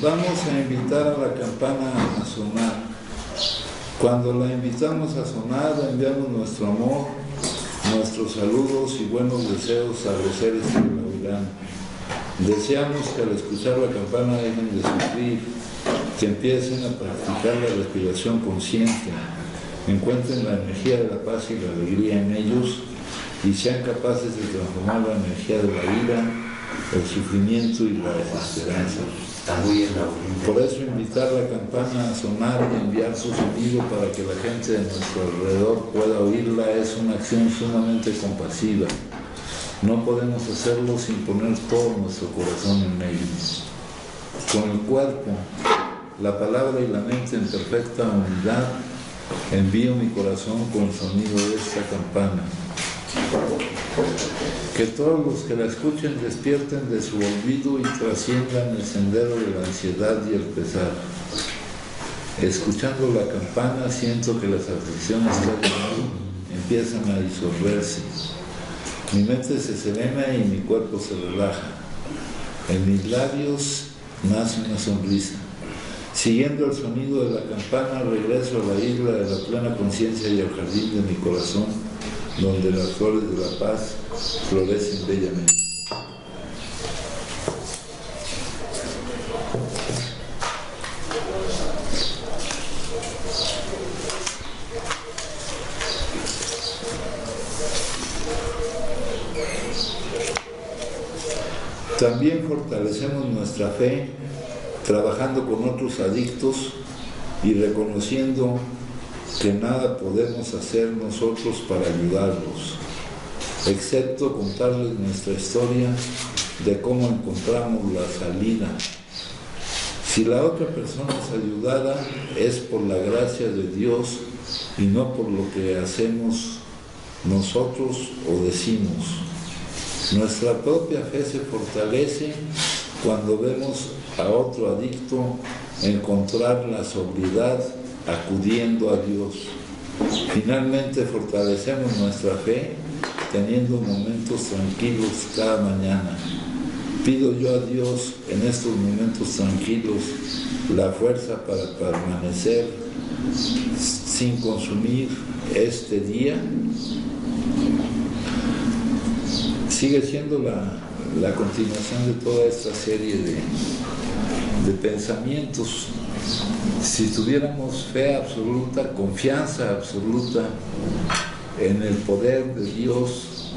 Vamos a invitar a la campana a sonar. Cuando la invitamos a sonar, enviamos nuestro amor, nuestros saludos y buenos deseos a los seres que la oirán. Deseamos que al escuchar la campana dejen de sufrir, que empiecen a practicar la respiración consciente, encuentren la energía de la paz y la alegría en ellos y sean capaces de transformar la energía de la ira, el sufrimiento y la desesperanza. Por eso invitar la campana a sonar y enviar su sonido para que la gente de nuestro alrededor pueda oírla es una acción sumamente compasiva. No podemos hacerlo sin poner todo nuestro corazón en ellos. Con el cuerpo, la palabra y la mente en perfecta unidad, envío mi corazón con el sonido de esta campana. Que todos los que la escuchen despierten de su olvido y trasciendan el sendero de la ansiedad y el pesar. Escuchando la campana siento que las aflicciones que hay en mí empiezan a disolverse. Mi mente se serena y mi cuerpo se relaja. En mis labios nace una sonrisa. Siguiendo el sonido de la campana regreso a la isla de la plena conciencia y al jardín de mi corazón, donde las flores de la paz florecen bellamente. También fortalecemos nuestra fe trabajando con otros adictos y reconociendo que nada podemos hacer nosotros para ayudarlos, excepto contarles nuestra historia de cómo encontramos la salida. Si la otra persona es ayudada, es por la gracia de Dios y no por lo que hacemos nosotros o decimos. Nuestra propia fe se fortalece cuando vemos a otro adicto encontrar la sobriedad acudiendo a Dios. Finalmente fortalecemos nuestra fe teniendo momentos tranquilos cada mañana. Pido yo a Dios en estos momentos tranquilos la fuerza para permanecer sin consumir este día. Sigue siendo la continuación de toda esta serie de pensamientos. Si tuviéramos fe absoluta, confianza absoluta en el poder de Dios,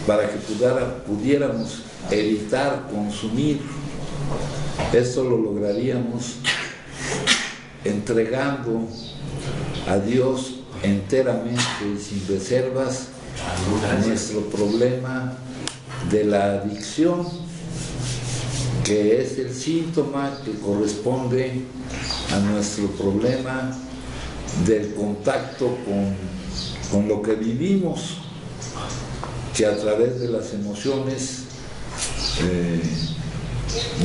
para que pudiéramos evitar consumir, esto lo lograríamos entregando a Dios enteramente y sin reservas nuestro problema de la adicción, que es el síntoma que corresponde a nuestro problema del contacto con lo que vivimos, que a través de las emociones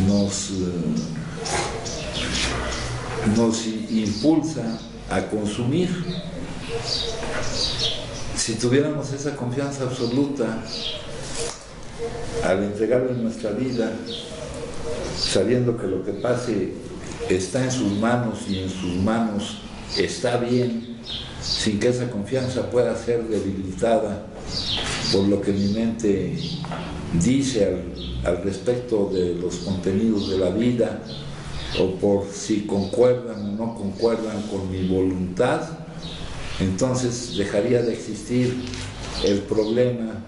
nos impulsa a consumir. Si tuviéramos esa confianza absoluta al entregarle nuestra vida, sabiendo que lo que pase está en sus manos y en sus manos está bien, sin que esa confianza pueda ser debilitada por lo que mi mente dice al respecto de los contenidos de la vida, o por si concuerdan o no concuerdan con mi voluntad, entonces dejaría de existir el problema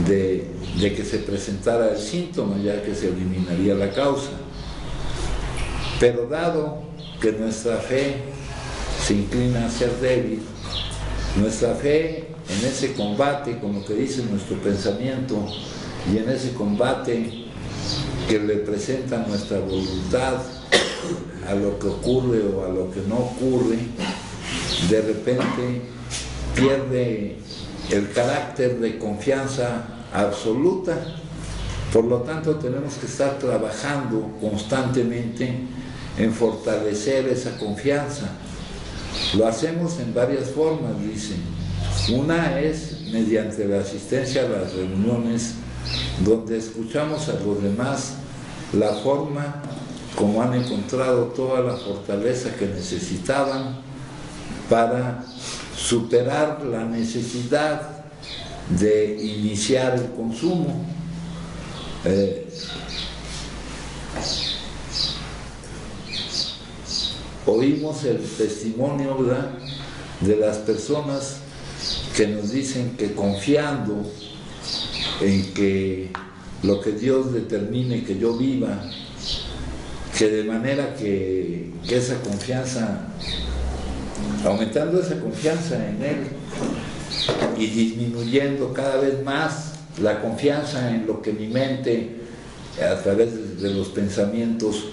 de que se presentara el síntoma, ya que se eliminaría la causa. Pero dado que nuestra fe se inclina a ser débil, nuestra fe en ese combate con lo que dice nuestro pensamiento y en ese combate que representa nuestra voluntad a lo que ocurre o a lo que no ocurre, de repente pierde el carácter de confianza absoluta. Por lo tanto, tenemos que estar trabajando constantemente en fortalecer esa confianza. Lo hacemos en varias formas, dicen. Una es mediante la asistencia a las reuniones donde escuchamos a los demás la forma como han encontrado toda la fortaleza que necesitaban para superar la necesidad de iniciar el consumo. Oímos el testimonio, ¿verdad?, de las personas que nos dicen que confiando en que lo que Dios determine que yo viva, que de manera que esa confianza, aumentando esa confianza en Él y disminuyendo cada vez más la confianza en lo que mi mente, a través de los pensamientos,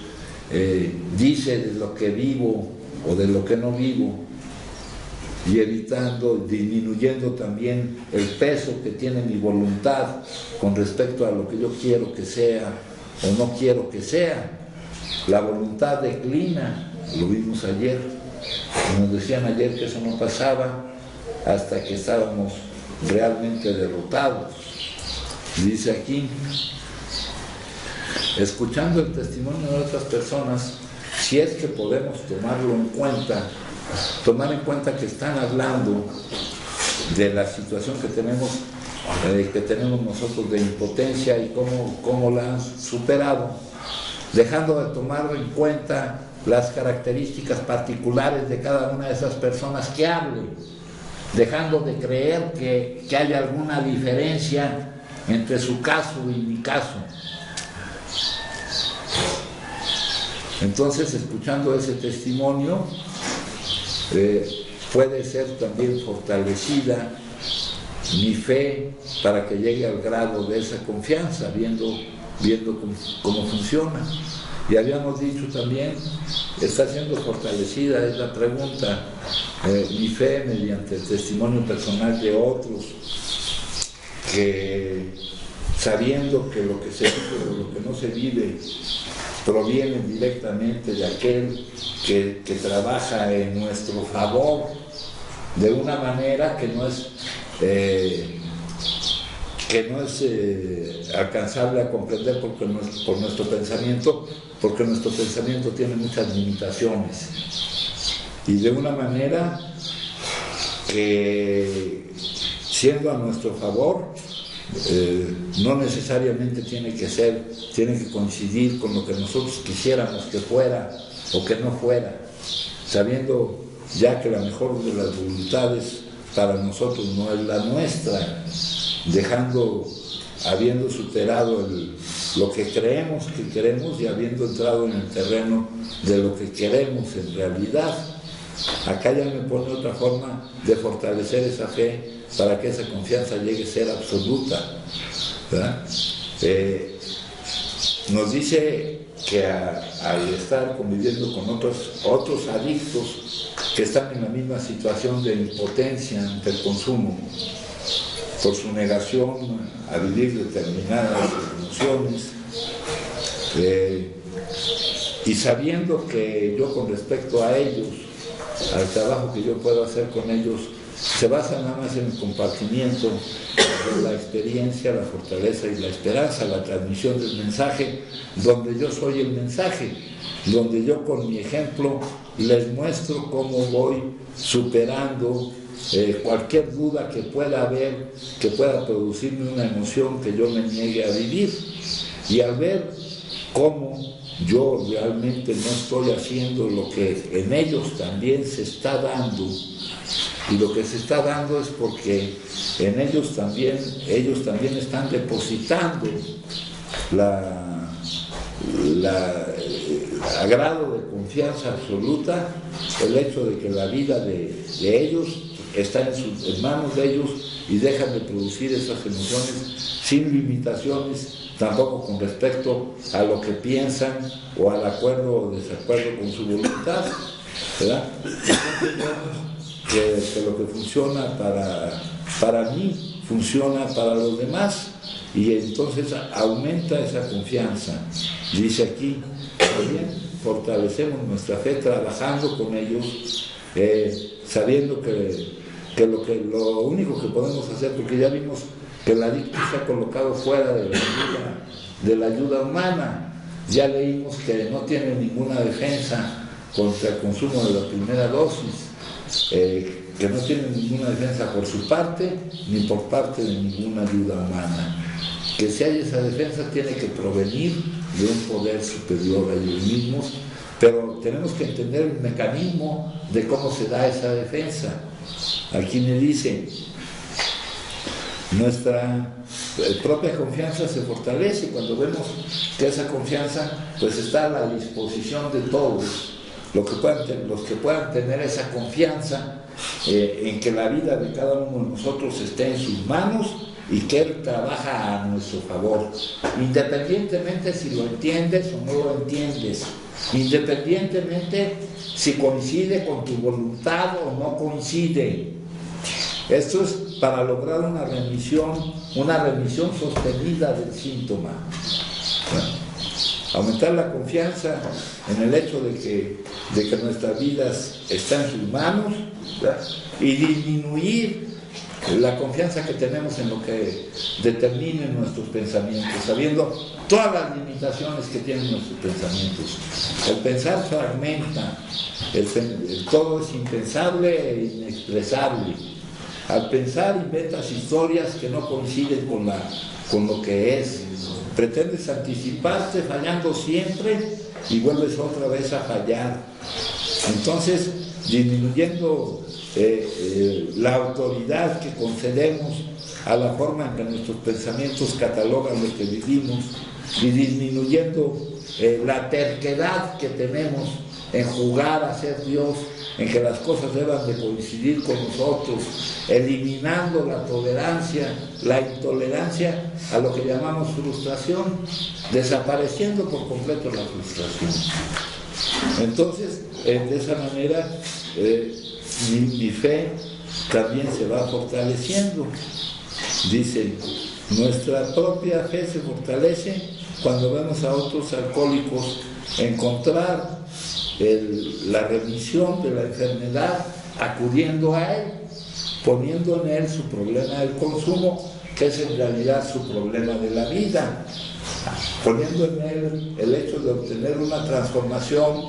dice de lo que vivo o de lo que no vivo, y disminuyendo también el peso que tiene mi voluntad con respecto a lo que yo quiero que sea o no quiero que sea. La voluntad declina, lo vimos ayer, nos decían ayer que eso no pasaba hasta que estábamos realmente derrotados. Dice aquí, escuchando el testimonio de otras personas, si es que podemos tomarlo en cuenta, tomar en cuenta que están hablando de la situación que tenemos nosotros de impotencia y cómo la han superado, dejando de tomar en cuenta las características particulares de cada una de esas personas que hablen, dejando de creer que haya alguna diferencia entre su caso y mi caso. Entonces, escuchando ese testimonio, puede ser también fortalecida mi fe para que llegue al grado de esa confianza, viendo cómo funciona. Y habíamos dicho también, está siendo fortalecida, es la pregunta, mi fe mediante el testimonio personal de otros, que sabiendo que lo que se vive o lo que no se vive proviene directamente de aquel que trabaja en nuestro favor de una manera que no es alcanzable a comprender por nuestro pensamiento, porque nuestro pensamiento tiene muchas limitaciones, y de una manera que, siendo a nuestro favor, no necesariamente tiene que coincidir con lo que nosotros quisiéramos que fuera o que no fuera, sabiendo ya que la mejor de las voluntades para nosotros no es la nuestra, habiendo superado lo que creemos que queremos y habiendo entrado en el terreno de lo que queremos en realidad. Acá ya me pone otra forma de fortalecer esa fe para que esa confianza llegue a ser absoluta, ¿verdad? Nos dice que al estar conviviendo con otros adictos que están en la misma situación de impotencia ante el consumo, por su negación a vivir determinadas emociones, y sabiendo que yo, con respecto a ellos, al trabajo que yo puedo hacer con ellos, se basa nada más en el compartimiento de la experiencia, la fortaleza y la esperanza, la transmisión del mensaje, donde yo soy el mensaje, donde yo con mi ejemplo les muestro cómo voy superando cualquier duda que pueda haber, que pueda producirme una emoción que yo me niegue a vivir. Y al ver cómo yo realmente no estoy haciendo lo que en ellos también se está dando, y lo que se está dando es porque en ellos también están depositando a grado de confianza absoluta el hecho de que la vida de ellos está en manos de ellos, y dejan de producir esas emociones sin limitaciones, tampoco con respecto a lo que piensan o al acuerdo o desacuerdo con su voluntad, ¿verdad? Entonces, que lo que funciona para mí funciona para los demás, y entonces aumenta esa confianza. Dice aquí, también fortalecemos nuestra fe trabajando con ellos, sabiendo que lo único que podemos hacer, porque ya vimos que el adicto se ha colocado fuera de la ayuda humana, ya leímos que no tiene ninguna defensa contra el consumo de la primera dosis, que no tiene ninguna defensa por su parte ni por parte de ninguna ayuda humana. Que si hay esa defensa tiene que provenir de un poder superior a ellos mismos, pero tenemos que entender el mecanismo de cómo se da esa defensa. Aquí me dice, nuestra propia confianza se fortalece cuando vemos que esa confianza pues está a la disposición de todos, los que puedan tener esa confianza en que la vida de cada uno de nosotros esté en sus manos y que Él trabaja a nuestro favor, independientemente si lo entiendes o no lo entiendes, independientemente si coincide con tu voluntad o no coincide. Esto es para lograr una remisión sostenida del síntoma. Bueno, aumentar la confianza en el hecho de que nuestras vidas están en sus manos, ¿verdad? Y disminuir la confianza que tenemos en lo que determinen nuestros pensamientos, sabiendo todas las limitaciones que tienen nuestros pensamientos. El pensar fragmenta, todo es impensable e inexpresable. Al pensar inventas historias que no coinciden con lo que es. Pretendes anticiparte fallando siempre y vuelves otra vez a fallar. Entonces, disminuyendo la autoridad que concedemos a la forma en que nuestros pensamientos catalogan lo que vivimos y disminuyendo la terquedad que tenemos en jugar a ser Dios, en que las cosas deban de coincidir con nosotros, eliminando la tolerancia, la intolerancia a lo que llamamos frustración, desapareciendo por completo la frustración. Entonces, de esa manera, mi fe también se va fortaleciendo. Dice, nuestra propia fe se fortalece cuando vemos a otros alcohólicos encontrar la remisión de la enfermedad acudiendo a Él, poniendo en Él su problema del consumo, que es en realidad su problema de la vida, poniendo en Él el hecho de obtener una transformación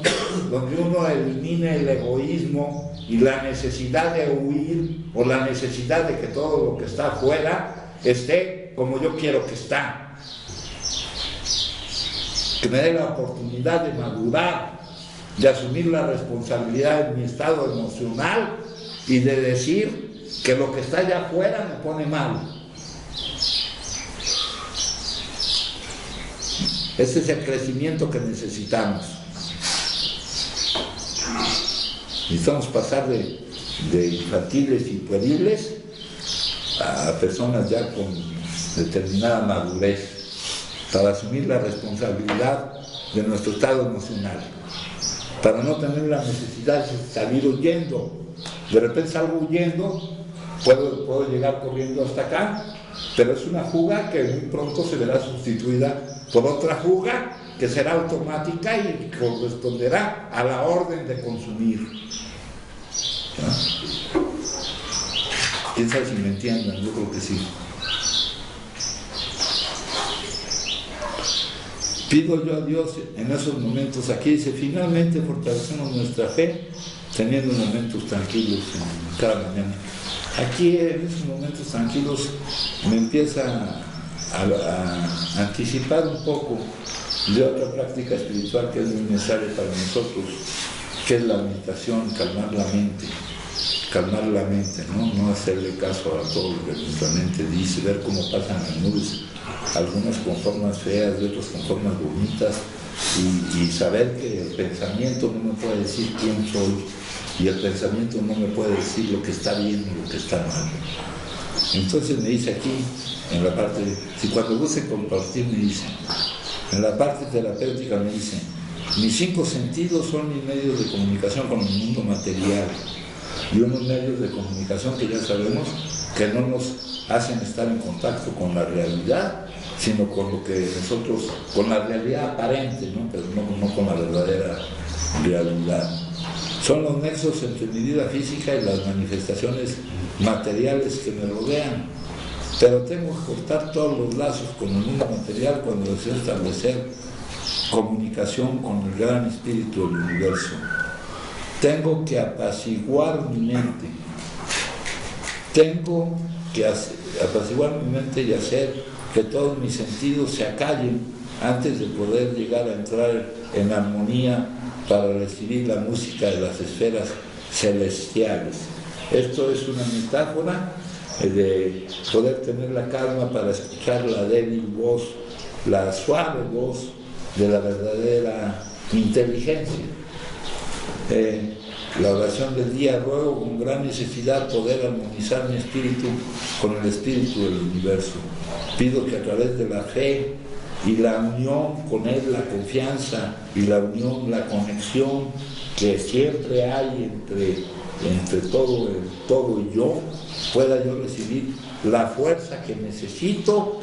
donde uno elimine el egoísmo y la necesidad de huir o la necesidad de que todo lo que está afuera esté como yo quiero que está, que me dé la oportunidad de madurar, de asumir la responsabilidad de mi estado emocional y de decir que lo que está allá afuera me pone mal. Ese es el crecimiento que necesitamos. Necesitamos pasar de infantiles y pueriles a personas ya con determinada madurez para asumir la responsabilidad de nuestro estado emocional, para no tener la necesidad de salir huyendo. De repente salgo huyendo, puedo llegar corriendo hasta acá, pero es una fuga que muy pronto se verá sustituida por otra fuga que será automática y corresponderá a la orden de consumir. ¿No? ¿Quién sabe si me entiendan? Yo creo que sí. Pido yo a Dios en esos momentos, aquí dice, finalmente fortalecemos nuestra fe teniendo momentos tranquilos en cada mañana. Aquí en esos momentos tranquilos me empieza a anticipar un poco de otra práctica espiritual que es muy necesaria para nosotros, que es la meditación, calmar la mente, no hacerle caso a todo lo que nuestra mente dice, ver cómo pasan las nubes, algunas con formas feas y otras con formas bonitas, y saber que el pensamiento no me puede decir quién soy y el pensamiento no me puede decir lo que está bien y lo que está mal. Entonces me dice aquí, en la parte, si cuando guste compartir me dice, en la parte terapéutica me dice, mis 5 sentidos son mis medios de comunicación con el mundo material y unos medios de comunicación que ya sabemos que no nos hacen estar en contacto con la realidad, sino con lo que nosotros, con la realidad aparente, ¿no? Pero no con la verdadera realidad. Son los nexos entre mi vida física y las manifestaciones materiales que me rodean. Pero tengo que cortar todos los lazos con el mundo material cuando deseo establecer comunicación con el gran espíritu del universo. Tengo que apaciguar mi mente. Tengo que apaciguar mi mente y hacer que todos mis sentidos se acallen antes de poder llegar a entrar en armonía para recibir la música de las esferas celestiales. Esto es una metáfora de poder tener la calma para escuchar la débil voz, la suave voz de la verdadera inteligencia. La oración del día: ruego con gran necesidad poder armonizar mi espíritu con el espíritu del universo. Pido que a través de la fe y la unión con él, la confianza y la unión, la conexión que siempre hay entre todo y yo, pueda yo recibir la fuerza que necesito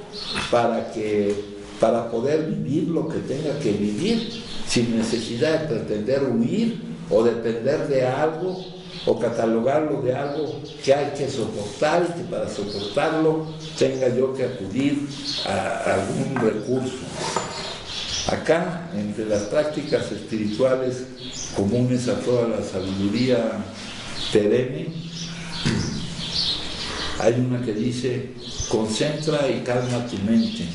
para poder vivir lo que tenga que vivir, sin necesidad de pretender huir o depender de algo o catalogarlo de algo que hay que soportar, y que para soportarlo tenga yo que acudir a algún recurso. Acá, entre las prácticas espirituales comunes a toda la sabiduría perenne, hay una que dice: concentra y calma tu mente,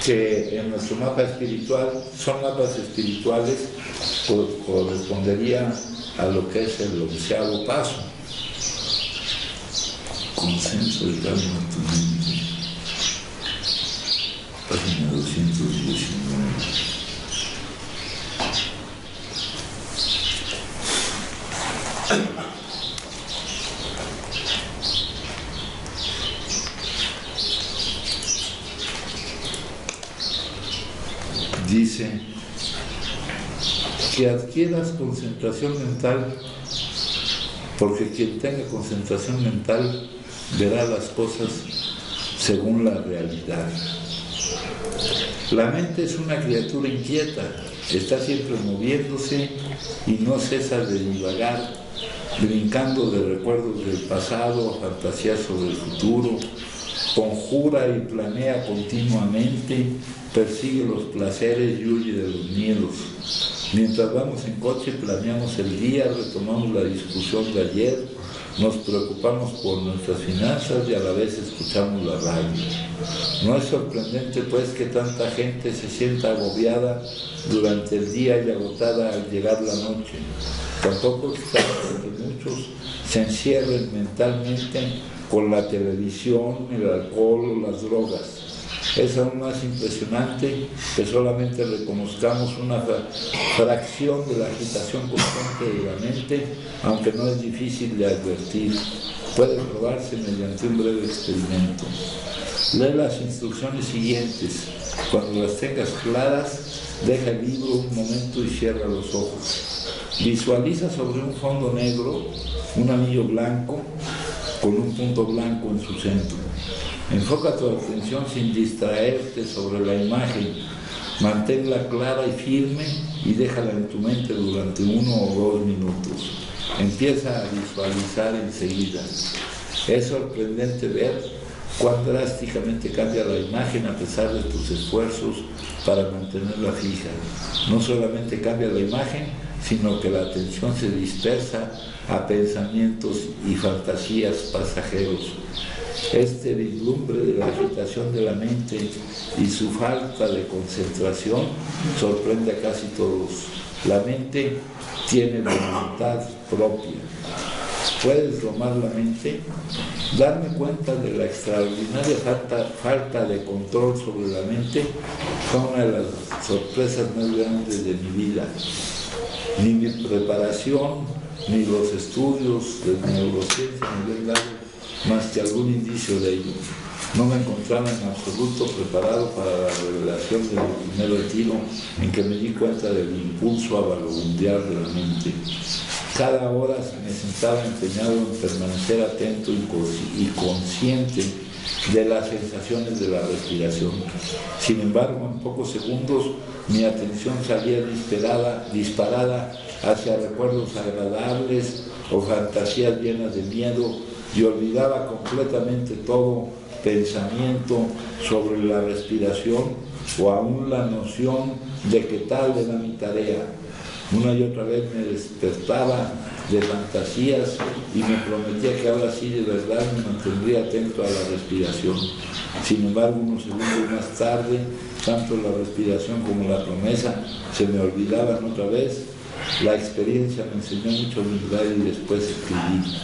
que en nuestro mapa espiritual son mapas espirituales, correspondería a lo que es el 11º paso. Concentra y calma tu mente. Página 219. Dice que adquieras concentración mental, porque quien tenga concentración mental verá las cosas según la realidad. La mente es una criatura inquieta, está siempre moviéndose y no cesa de divagar, brincando de recuerdos del pasado a fantasías sobre el futuro, conjura y planea continuamente, persigue los placeres y huye de los miedos. Mientras vamos en coche planeamos el día, retomamos la discusión de ayer, nos preocupamos por nuestras finanzas y a la vez escuchamos la radio. No es sorprendente pues que tanta gente se sienta agobiada durante el día y agotada al llegar la noche. Tampoco es extraño que muchos se encierren mentalmente con la televisión, el alcohol o las drogas. Es aún más impresionante que solamente reconozcamos una fracción de la agitación constante de la mente, aunque no es difícil de advertir. Puede probarse mediante un breve experimento. Lee las instrucciones siguientes. Cuando las tengas claras, deja el libro un momento y cierra los ojos. Visualiza sobre un fondo negro un anillo blanco con un punto blanco en su centro. Enfoca tu atención sin distraerte sobre la imagen, manténla clara y firme y déjala en tu mente durante 1 o 2 minutos. Empieza a visualizar enseguida. Es sorprendente ver cuán drásticamente cambia la imagen a pesar de tus esfuerzos para mantenerla fija. No solamente cambia la imagen, sino que la atención se dispersa a pensamientos y fantasías pasajeros. Este vislumbre de la agitación de la mente y su falta de concentración sorprende a casi todos. La mente tiene voluntad propia. Puedes domar la mente, darme cuenta de la extraordinaria falta de control sobre la mente fue una de las sorpresas más grandes de mi vida. Ni mi preparación, ni los estudios de neurociencia me habían dado más que algún indicio de ello. No me encontraba en absoluto preparado para la revelación del primer retiro, en que me di cuenta del impulso a vagabundear de la mente. Cada hora me sentaba empeñado en permanecer atento y consciente de las sensaciones de la respiración. Sin embargo, en pocos segundos mi atención salía disparada hacia recuerdos agradables o fantasías llenas de miedo, y olvidaba completamente todo pensamiento sobre la respiración o aún la noción de que tal era mi tarea. Una y otra vez me despertaba de fantasías y me prometía que ahora sí de verdad me mantendría atento a la respiración. Sin embargo, unos segundos más tarde, tanto la respiración como la promesa se me olvidaban otra vez. La experiencia me enseñó mucha humildad y después escribí.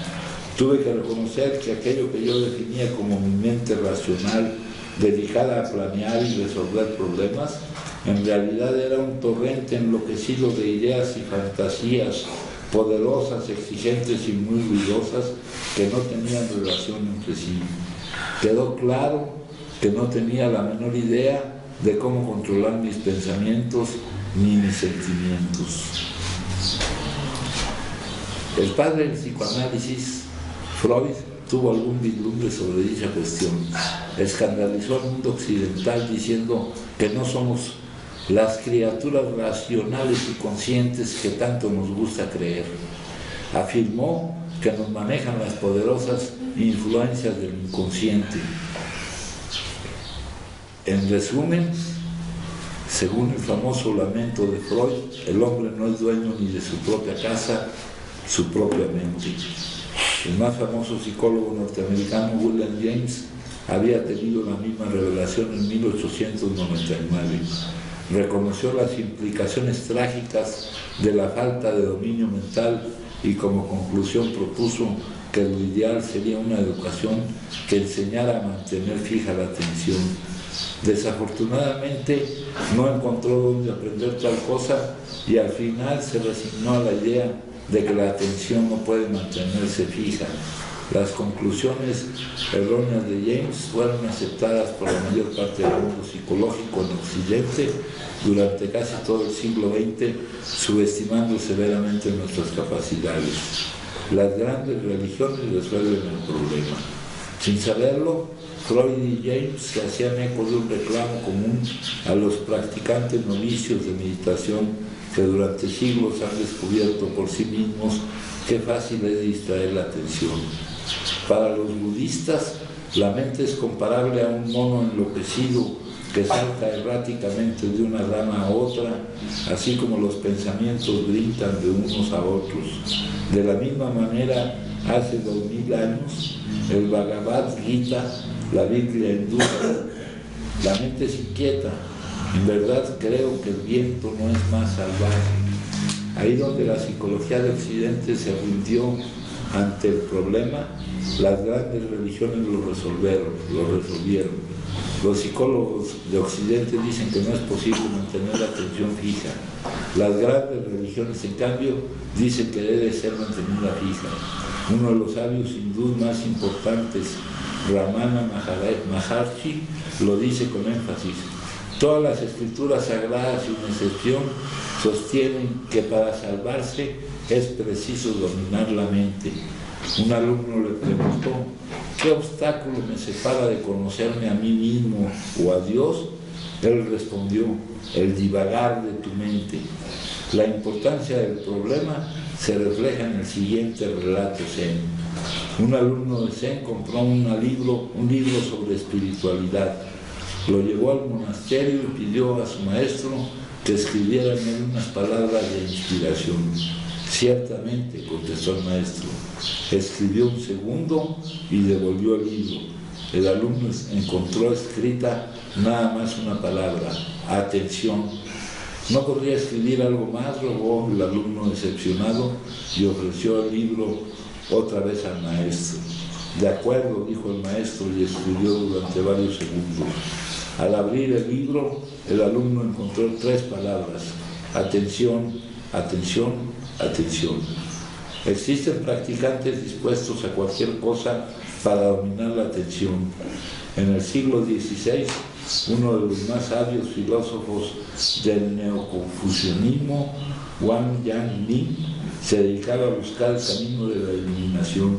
Tuve que reconocer que aquello que yo definía como mi mente racional, dedicada a planear y resolver problemas, en realidad era un torrente enloquecido de ideas y fantasías poderosas, exigentes y muy ruidosas que no tenían relación entre sí. Quedó claro que no tenía la menor idea de cómo controlar mis pensamientos ni mis sentimientos. El padre del psicoanálisis, Freud, tuvo algún vislumbre sobre dicha cuestión. Escandalizó al mundo occidental diciendo que no somos las criaturas racionales y conscientes que tanto nos gusta creer. Afirmó que nos manejan las poderosas influencias del inconsciente. En resumen, según el famoso lamento de Freud, el hombre no es dueño ni de su propia casa, su propia mente. El más famoso psicólogo norteamericano, William James, había tenido la misma revelación en 1899. Reconoció las implicaciones trágicas de la falta de dominio mental y como conclusión propuso que lo ideal sería una educación que enseñara a mantener fija la atención. Desafortunadamente no encontró dónde aprender tal cosa y al final se resignó a la idea de que la atención no puede mantenerse fija. Las conclusiones erróneas de James fueron aceptadas por la mayor parte del mundo psicológico en Occidente durante casi todo el siglo XX, subestimando severamente nuestras capacidades. Las grandes religiones resuelven el problema. Sin saberlo, Freud y James se hacían eco de un reclamo común a los practicantes novicios de meditación que durante siglos han descubierto por sí mismos qué fácil es distraer la atención. Para los budistas, la mente es comparable a un mono enloquecido que salta erráticamente de una rama a otra, así como los pensamientos brincan de unos a otros. De la misma manera, hace 2000 años, el Bhagavad Gita, la Biblia hindú, la mente es inquieta. En verdad creo que el viento no es más salvaje. Ahí donde la psicología de Occidente se rindió ante el problema, las grandes religiones lo resolvieron. Los psicólogos de Occidente dicen que no es posible mantener la atención fija. Las grandes religiones, en cambio, dicen que debe ser mantenida fija. Uno de los sabios hindúes más importantes, Ramana Maharshi, lo dice con énfasis. Todas las escrituras sagradas, sin excepción, sostienen que para salvarse es preciso dominar la mente. Un alumno le preguntó, ¿qué obstáculo me separa de conocerme a mí mismo o a Dios? Él respondió, el divagar de tu mente. La importancia del problema se refleja en el siguiente relato zen. Un alumno de zen compró un libro sobre espiritualidad. Lo llevó al monasterio y pidió a su maestro que escribiera en él unas palabras de inspiración. Ciertamente, contestó el maestro. Escribió un segundo y devolvió el libro. El alumno encontró escrita nada más una palabra, atención. ¿No podría escribir algo más?, rogó el alumno decepcionado y ofreció el libro otra vez al maestro. De acuerdo, dijo el maestro y escribió durante varios segundos. Al abrir el libro, el alumno encontró 3 palabras, atención, atención, atención. Existen practicantes dispuestos a cualquier cosa para dominar la atención. En el siglo XVI, uno de los más sabios filósofos del neoconfucianismo, Wang Yang-Ling, se dedicaba a buscar el camino de la eliminación.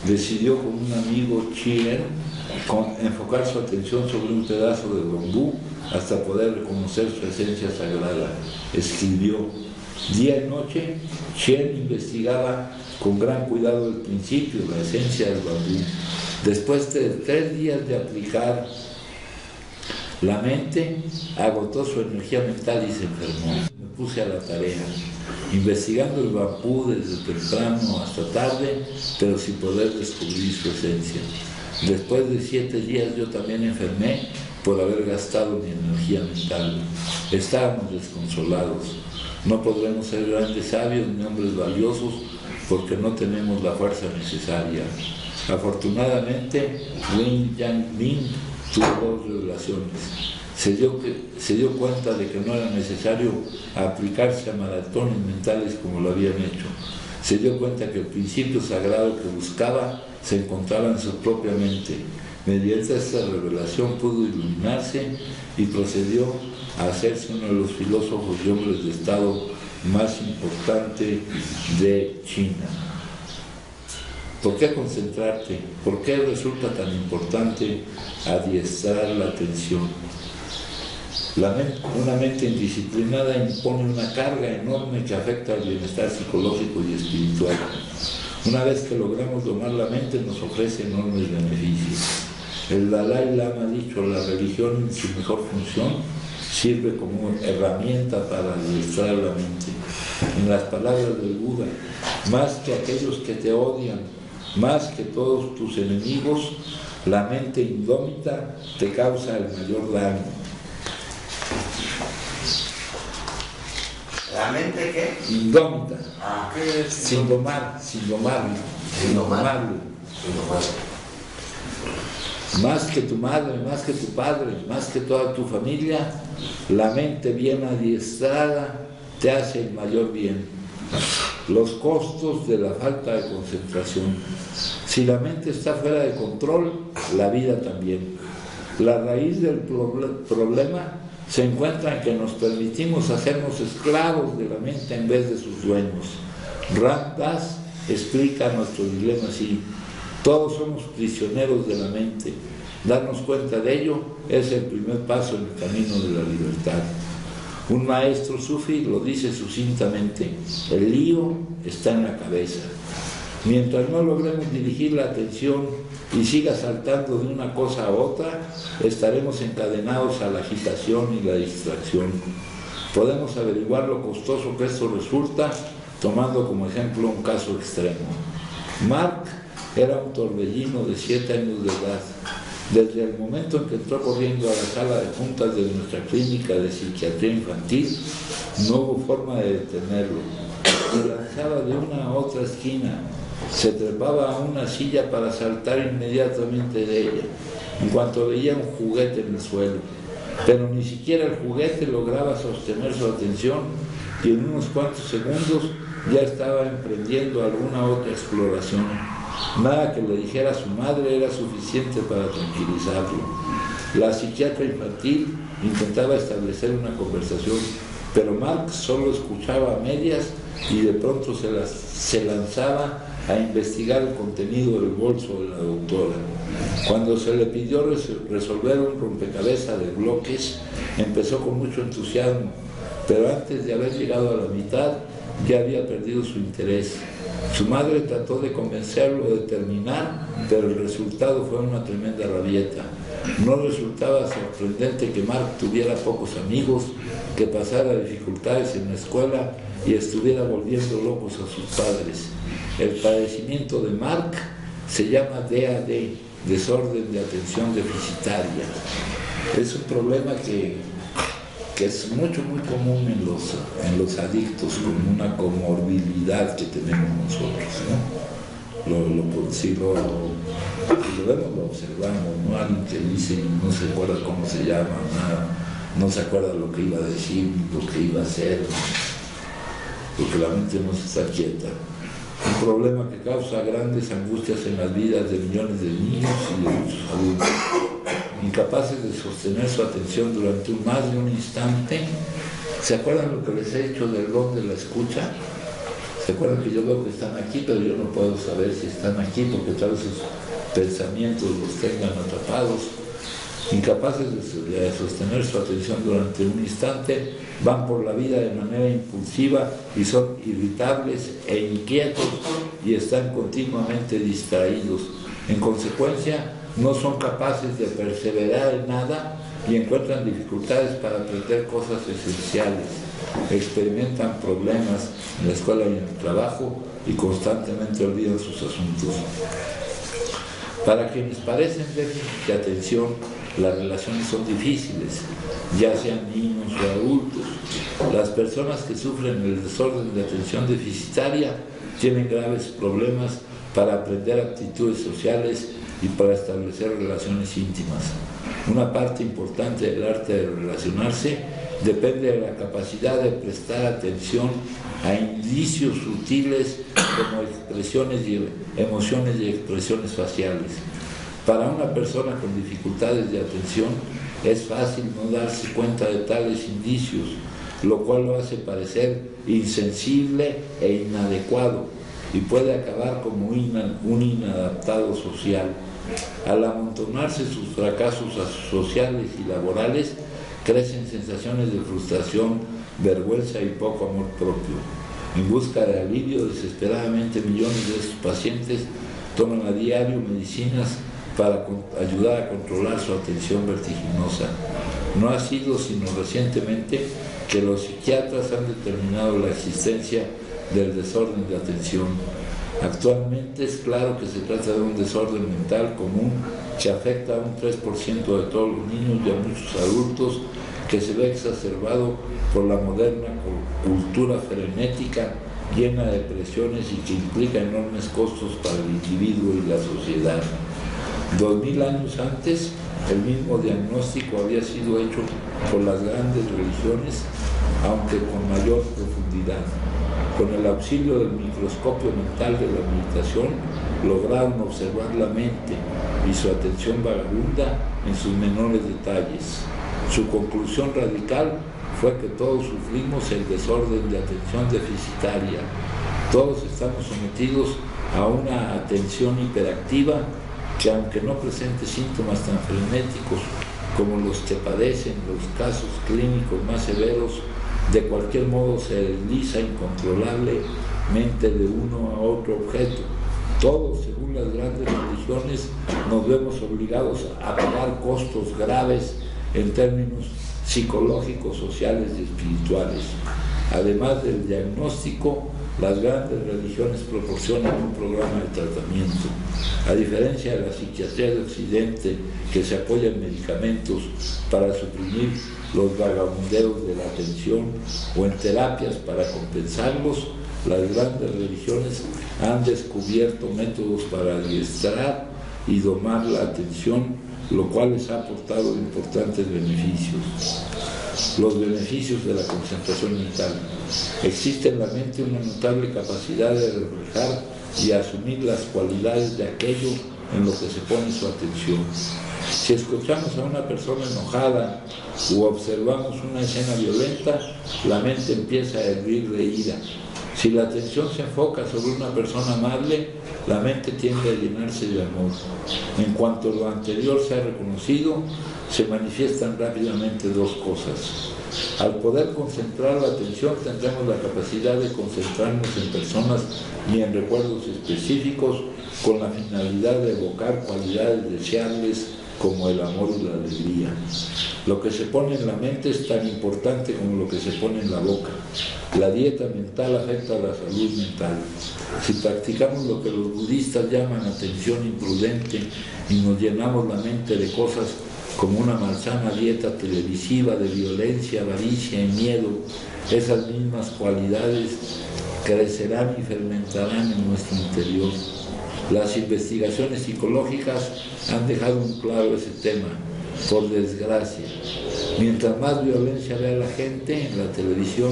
Decidió con un amigo Chien enfocar su atención sobre un pedazo de bambú hasta poder reconocer su esencia sagrada. Escribió. Día y noche, Chien investigaba con gran cuidado el principio, la esencia del bambú. Después de 3 días de aplicar La mente agotó su energía mental y se enfermó. Me puse a la tarea, investigando el vapú desde temprano hasta tarde, pero sin poder descubrir su esencia. Después de 7 días yo también enfermé por haber gastado mi energía mental. Estábamos desconsolados. No podremos ser grandes sabios ni hombres valiosos porque no tenemos la fuerza necesaria. Afortunadamente, Wen Yang-min tuvo 2 revelaciones. Se dio cuenta de que no era necesario aplicarse a maratones mentales como lo habían hecho. Se dio cuenta que el principio sagrado que buscaba se encontraba en su propia mente. Mediante esta revelación pudo iluminarse y procedió a hacerse uno de los filósofos y hombres de Estado más importantes de China. ¿Por qué concentrarte? ¿Por qué resulta tan importante adiestrar la atención? Una mente indisciplinada impone una carga enorme que afecta al bienestar psicológico y espiritual. Una vez que logramos domar la mente, nos ofrece enormes beneficios. El Dalai Lama ha dicho, la religión en su mejor función sirve como herramienta para adiestrar la mente. En las palabras del Buda, más que aquellos que te odian, más que todos tus enemigos, la mente indómita te causa el mayor daño. ¿La mente qué? Indómita. ¿Qué es? Sin domarlo. Más que tu madre, más que tu padre, más que toda tu familia, la mente bien adiestrada te hace el mayor bien. Los costos de la falta de concentración. Si la mente está fuera de control, la vida también. La raíz del problema se encuentra en que nos permitimos hacernos esclavos de la mente en vez de sus dueños. Ram Dass explica nuestro dilema así: todos somos prisioneros de la mente. Darnos cuenta de ello es el primer paso en el camino de la libertad. Un maestro sufi lo dice sucintamente: el lío está en la cabeza. Mientras no logremos dirigir la atención y siga saltando de una cosa a otra, estaremos encadenados a la agitación y la distracción. Podemos averiguar lo costoso que esto resulta tomando como ejemplo un caso extremo. Mark era un torbellino de 7 años de edad. Desde el momento en que entró corriendo a la sala de juntas de nuestra clínica de psiquiatría infantil, no hubo forma de detenerlo. Se lanzaba de una a otra esquina, se trepaba a una silla para saltar inmediatamente de ella, en cuanto veía un juguete en el suelo. Pero ni siquiera el juguete lograba sostener su atención y en unos cuantos segundos ya estaba emprendiendo alguna otra exploración. Nada que le dijera a su madre era suficiente para tranquilizarlo. La psiquiatra infantil intentaba establecer una conversación, pero Mark solo escuchaba a medias y de pronto se lanzaba a investigar el contenido del bolso de la doctora. Cuando se le pidió resolver un rompecabezas de bloques, empezó con mucho entusiasmo, pero antes de haber llegado a la mitad ya había perdido su interés. Su madre trató de convencerlo de terminar, pero el resultado fue una tremenda rabieta. No resultaba sorprendente que Mark tuviera pocos amigos, que pasara dificultades en la escuela y estuviera volviendo locos a sus padres. El padecimiento de Mark se llama DAD, desorden de atención deficitaria. Es un problema que es muy común en los adictos, como una comorbilidad que tenemos nosotros, ¿no? Si lo vemos, lo observamos, ¿no? Alguien que dice y no se acuerda cómo se llama, nada, no se acuerda lo que iba a decir, lo que iba a hacer, porque la mente no se está quieta. Un problema que causa grandes angustias en las vidas de millones de niños y de muchos adultos. Incapaces de sostener su atención durante más de un instante. ¿Se acuerdan lo que les he dicho del don de la escucha? ¿Se acuerdan que yo veo que están aquí, pero yo no puedo saber si están aquí porque tal vez sus pensamientos los tengan atrapados? Incapaces de sostener su atención durante un instante, van por la vida de manera impulsiva y son irritables e inquietos y están continuamente distraídos. En consecuencia, no son capaces de perseverar en nada y encuentran dificultades para aprender cosas esenciales, experimentan problemas en la escuela y en el trabajo y constantemente olvidan sus asuntos. Para quienes parecen déficit de atención, las relaciones son difíciles, ya sean niños o adultos. Las personas que sufren el desorden de atención deficitaria tienen graves problemas para aprender actitudes sociales y para establecer relaciones íntimas. Una parte importante del arte de relacionarse depende de la capacidad de prestar atención a indicios sutiles como expresiones y emociones y expresiones faciales. Para una persona con dificultades de atención es fácil no darse cuenta de tales indicios, lo cual lo hace parecer insensible e inadecuado y puede acabar como un inadaptado social. Al amontonarse sus fracasos sociales y laborales, crecen sensaciones de frustración, vergüenza y poco amor propio. En busca de alivio, desesperadamente millones de estos pacientes toman a diario medicinas para ayudar a controlar su atención vertiginosa. No ha sido sino recientemente que los psiquiatras han determinado la existencia del desorden de atención. Actualmente es claro que se trata de un desorden mental común que afecta a un 3% de todos los niños y a muchos adultos, que se ve exacerbado por la moderna cultura frenética llena de presiones y que implica enormes costos para el individuo y la sociedad. 2000 años antes, el mismo diagnóstico había sido hecho por las grandes religiones, aunque con mayor profundidad. Con el auxilio del microscopio mental de la meditación, lograron observar la mente y su atención vagabunda en sus menores detalles. Su conclusión radical fue que todos sufrimos el desorden de atención deficitaria. Todos estamos sometidos a una atención hiperactiva que, aunque no presente síntomas tan frenéticos como los que padecen los casos clínicos más severos, de cualquier modo se desliza incontrolablemente de uno a otro objeto. Todos, según las grandes religiones, nos vemos obligados a pagar costos graves en términos psicológicos, sociales y espirituales. Además del diagnóstico, las grandes religiones proporcionan un programa de tratamiento. A diferencia de la psiquiatría de Occidente, que se apoya en medicamentos para suprimir los vagabundeos de la atención o en terapias para compensarlos, las grandes religiones han descubierto métodos para adiestrar y domar la atención, lo cual les ha aportado importantes beneficios. Los beneficios de la concentración mental. Existe en la mente una notable capacidad de reflejar y asumir las cualidades de aquello en lo que se pone su atención. Si escuchamos a una persona enojada o observamos una escena violenta, la mente empieza a hervir de ira. Si la atención se enfoca sobre una persona amable, la mente tiende a llenarse de amor. En cuanto lo anterior se ha reconocido, se manifiestan rápidamente dos cosas. Al poder concentrar la atención, tendremos la capacidad de concentrarnos en personas y en recuerdos específicos con la finalidad de evocar cualidades deseables como el amor y la alegría. Lo que se pone en la mente es tan importante como lo que se pone en la boca. La dieta mental afecta a la salud mental. Si practicamos lo que los budistas llaman atención imprudente y nos llenamos la mente de cosas como una malsana dieta televisiva de violencia, avaricia y miedo, esas mismas cualidades crecerán y fermentarán en nuestro interior. Las investigaciones psicológicas han dejado en claro ese tema, por desgracia. Mientras más violencia vea la gente en la televisión,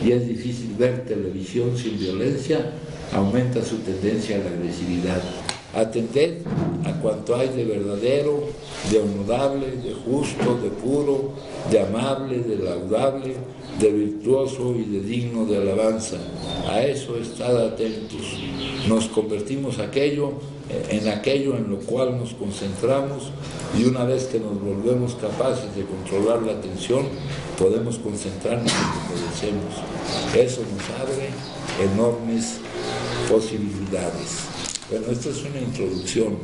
y es difícil ver televisión sin violencia, aumenta su tendencia a la agresividad. Atended a cuanto hay de verdadero, de honorable, de justo, de puro, de amable, de laudable, de virtuoso y de digno de alabanza. A eso estad atentos. Nos convertimos en aquello en lo cual nos concentramos, y una vez que nos volvemos capaces de controlar la atención, podemos concentrarnos en lo que deseemos. Eso nos abre enormes posibilidades. Bueno, esta es una introducción.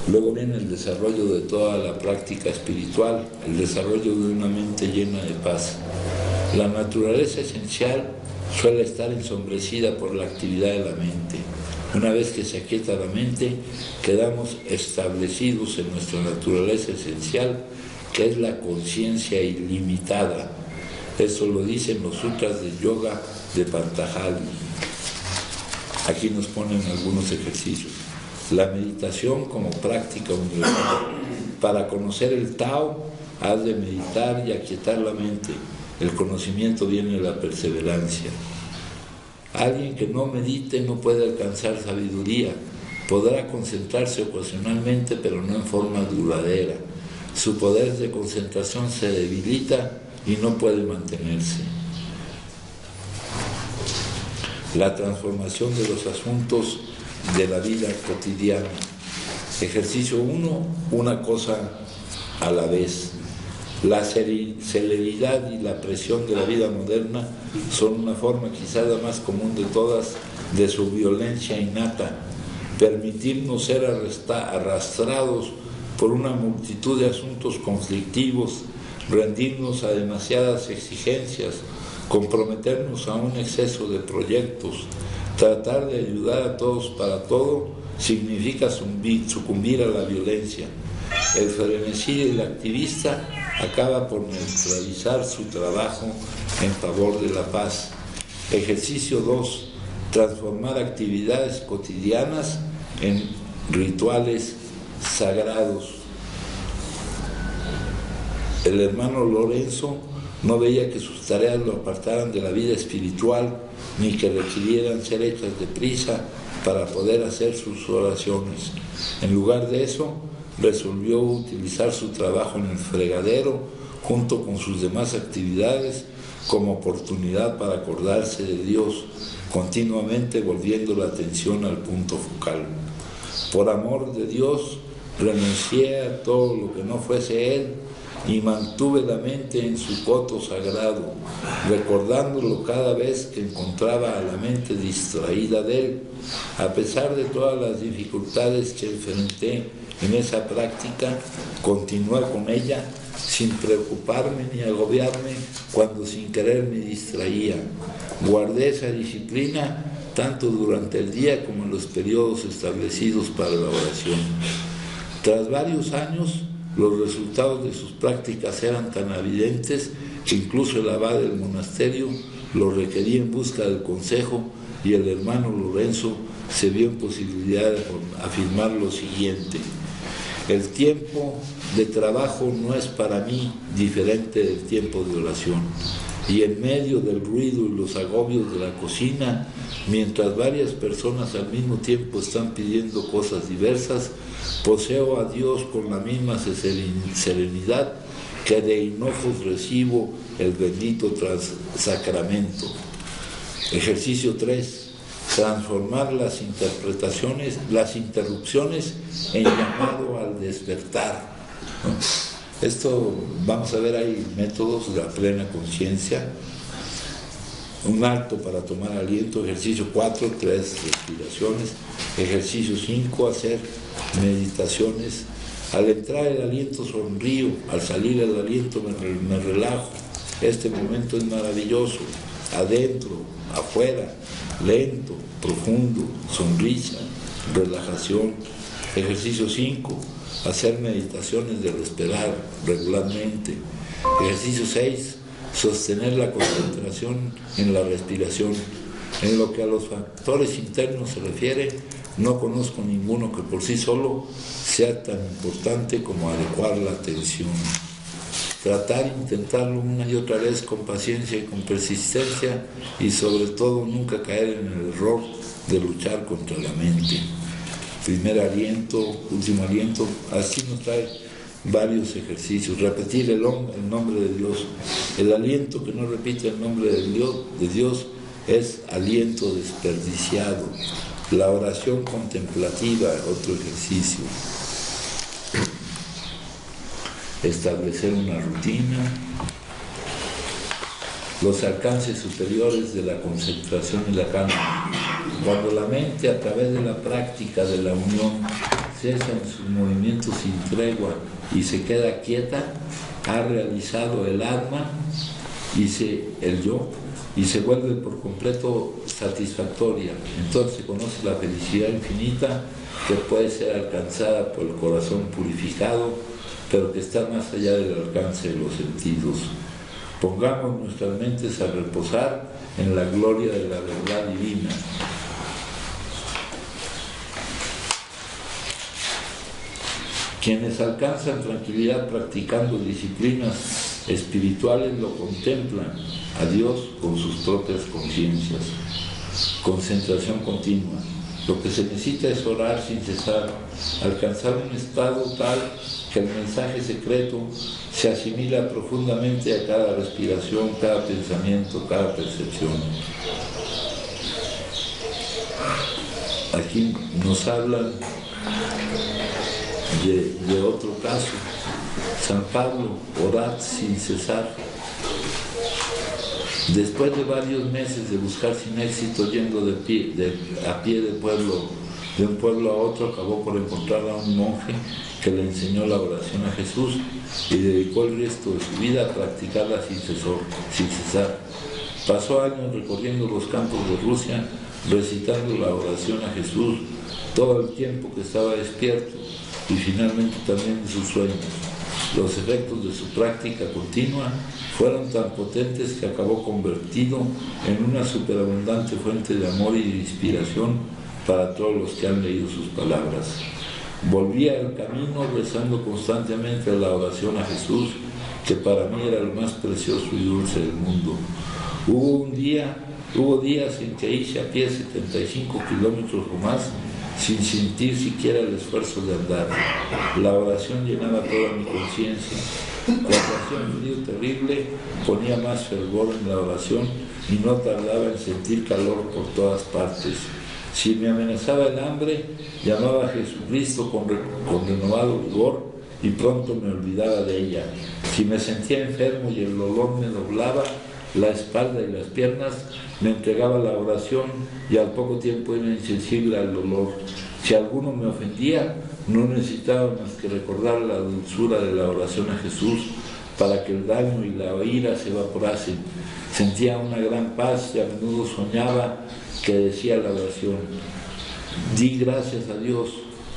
Luego viene el desarrollo de toda la práctica espiritual, el desarrollo de una mente llena de paz. La naturaleza esencial suele estar ensombrecida por la actividad de la mente. Una vez que se aquieta la mente, quedamos establecidos en nuestra naturaleza esencial, que es la conciencia ilimitada. Eso lo dicen los sutras de yoga de Patanjali. Aquí nos ponen algunos ejercicios. La meditación como práctica universal. Para conocer el Tao, has de meditar y aquietar la mente. El conocimiento viene de la perseverancia. Alguien que no medite no puede alcanzar sabiduría. Podrá concentrarse ocasionalmente, pero no en forma duradera. Su poder de concentración se debilita y no puede mantenerse. La transformación de los asuntos de la vida cotidiana. Ejercicio 1, una cosa a la vez. La celeridad y la presión de la vida moderna son una forma quizá la más común de todas de su violencia innata. Permitirnos ser arrastrados por una multitud de asuntos conflictivos, rendirnos a demasiadas exigencias, comprometernos a un exceso de proyectos, tratar de ayudar a todos para todo, significa sucumbir a la violencia. El frenesí del activista acaba por neutralizar su trabajo en favor de la paz. Ejercicio 2. Transformar actividades cotidianas en rituales sagrados. El hermano Lorenzo no veía que sus tareas lo apartaran de la vida espiritual, ni que requirieran ser hechas deprisa para poder hacer sus oraciones. En lugar de eso, resolvió utilizar su trabajo en el fregadero, junto con sus demás actividades, como oportunidad para acordarse de Dios, continuamente volviendo la atención al punto focal. Por amor de Dios, renuncié a todo lo que no fuese Él y mantuve la mente en su coto sagrado, recordándolo cada vez que encontraba a la mente distraída de Él. A pesar de todas las dificultades que enfrenté en esa práctica, continué con ella sin preocuparme ni agobiarme cuando sin querer me distraía. Guardé esa disciplina tanto durante el día como en los periodos establecidos para la oración. Tras varios años, los resultados de sus prácticas eran tan evidentes que incluso el abad del monasterio lo requería en busca del consejo, y el hermano Lorenzo se vio en posibilidad de afirmar lo siguiente: el tiempo de trabajo no es para mí diferente del tiempo de oración, y en medio del ruido y los agobios de la cocina, mientras varias personas al mismo tiempo están pidiendo cosas diversas, poseo a Dios con la misma serenidad que de hinojos recibo el bendito sacramento. Ejercicio 3. Transformar las interrupciones en llamado al despertar, ¿no? Esto, vamos a ver, hay métodos de la plena conciencia. Un alto para tomar aliento. Ejercicio 4, 3 respiraciones. Ejercicio 5, hacer meditaciones. Al entrar el aliento sonrío, al salir el aliento me relajo. Este momento es maravilloso. Adentro, afuera, lento, profundo, sonrisa, relajación. Ejercicio 5, hacer meditaciones de respirar regularmente. Ejercicio 6, sostener la concentración en la respiración. En lo que a los factores internos se refiere, no conozco ninguno que por sí solo sea tan importante como adecuar la atención. Tratar de intentarlo una y otra vez con paciencia y con persistencia, y sobre todo nunca caer en el error de luchar contra la mente. Primer aliento, último aliento, así nos trae varios ejercicios. Repetir el nombre de Dios. El aliento que no repite el nombre de Dios es aliento desperdiciado. La oración contemplativa, otro ejercicio. Establecer una rutina. Los alcances superiores de la concentración y la calma. Cuando la mente, a través de la práctica de la unión, cesa en sus movimientos sin tregua y se queda quieta, ha realizado el alma el yo, y se vuelve por completo satisfactoria. Entonces conoce la felicidad infinita que puede ser alcanzada por el corazón purificado, pero que está más allá del alcance de los sentidos. Pongamos nuestras mentes a reposar en la gloria de la verdad divina. Quienes alcanzan tranquilidad practicando disciplinas espirituales lo contemplan a Dios con sus propias conciencias. Concentración continua. Lo que se necesita es orar sin cesar, alcanzar un estado tal que el mensaje secreto se asimila profundamente a cada respiración, cada pensamiento, cada percepción. Aquí nos hablan de otro caso. San Pablo, orad sin cesar. Después de varios meses de buscar sin éxito, yendo a pie de un pueblo a otro, acabó por encontrar a un monje que le enseñó la oración a Jesús y dedicó el resto de su vida a practicarla sin cesar. Pasó años recorriendo los campos de Rusia, recitando la oración a Jesús todo el tiempo que estaba despierto y finalmente también de sus sueños. Los efectos de su práctica continua fueron tan potentes que acabó convertido en una superabundante fuente de amor y de inspiración para todos los que han leído sus palabras. Volvía al camino rezando constantemente la oración a Jesús, que para mí era lo más precioso y dulce del mundo. Hubo días en que hice a pie 75 kilómetros o más sin sentir siquiera el esfuerzo de andar. La oración llenaba toda mi conciencia. Cuando hacía un frío terrible, ponía más fervor en la oración y no tardaba en sentir calor por todas partes. Si me amenazaba el hambre, llamaba a Jesucristo con renovado vigor y pronto me olvidaba de ella. Si me sentía enfermo y el dolor me doblaba la espalda y las piernas, me entregaba la oración y al poco tiempo era insensible al dolor. Si alguno me ofendía, no necesitaba más que recordar la dulzura de la oración a Jesús para que el daño y la ira se evaporasen. Sentía una gran paz y a menudo soñaba que decía la oración: di gracias a Dios,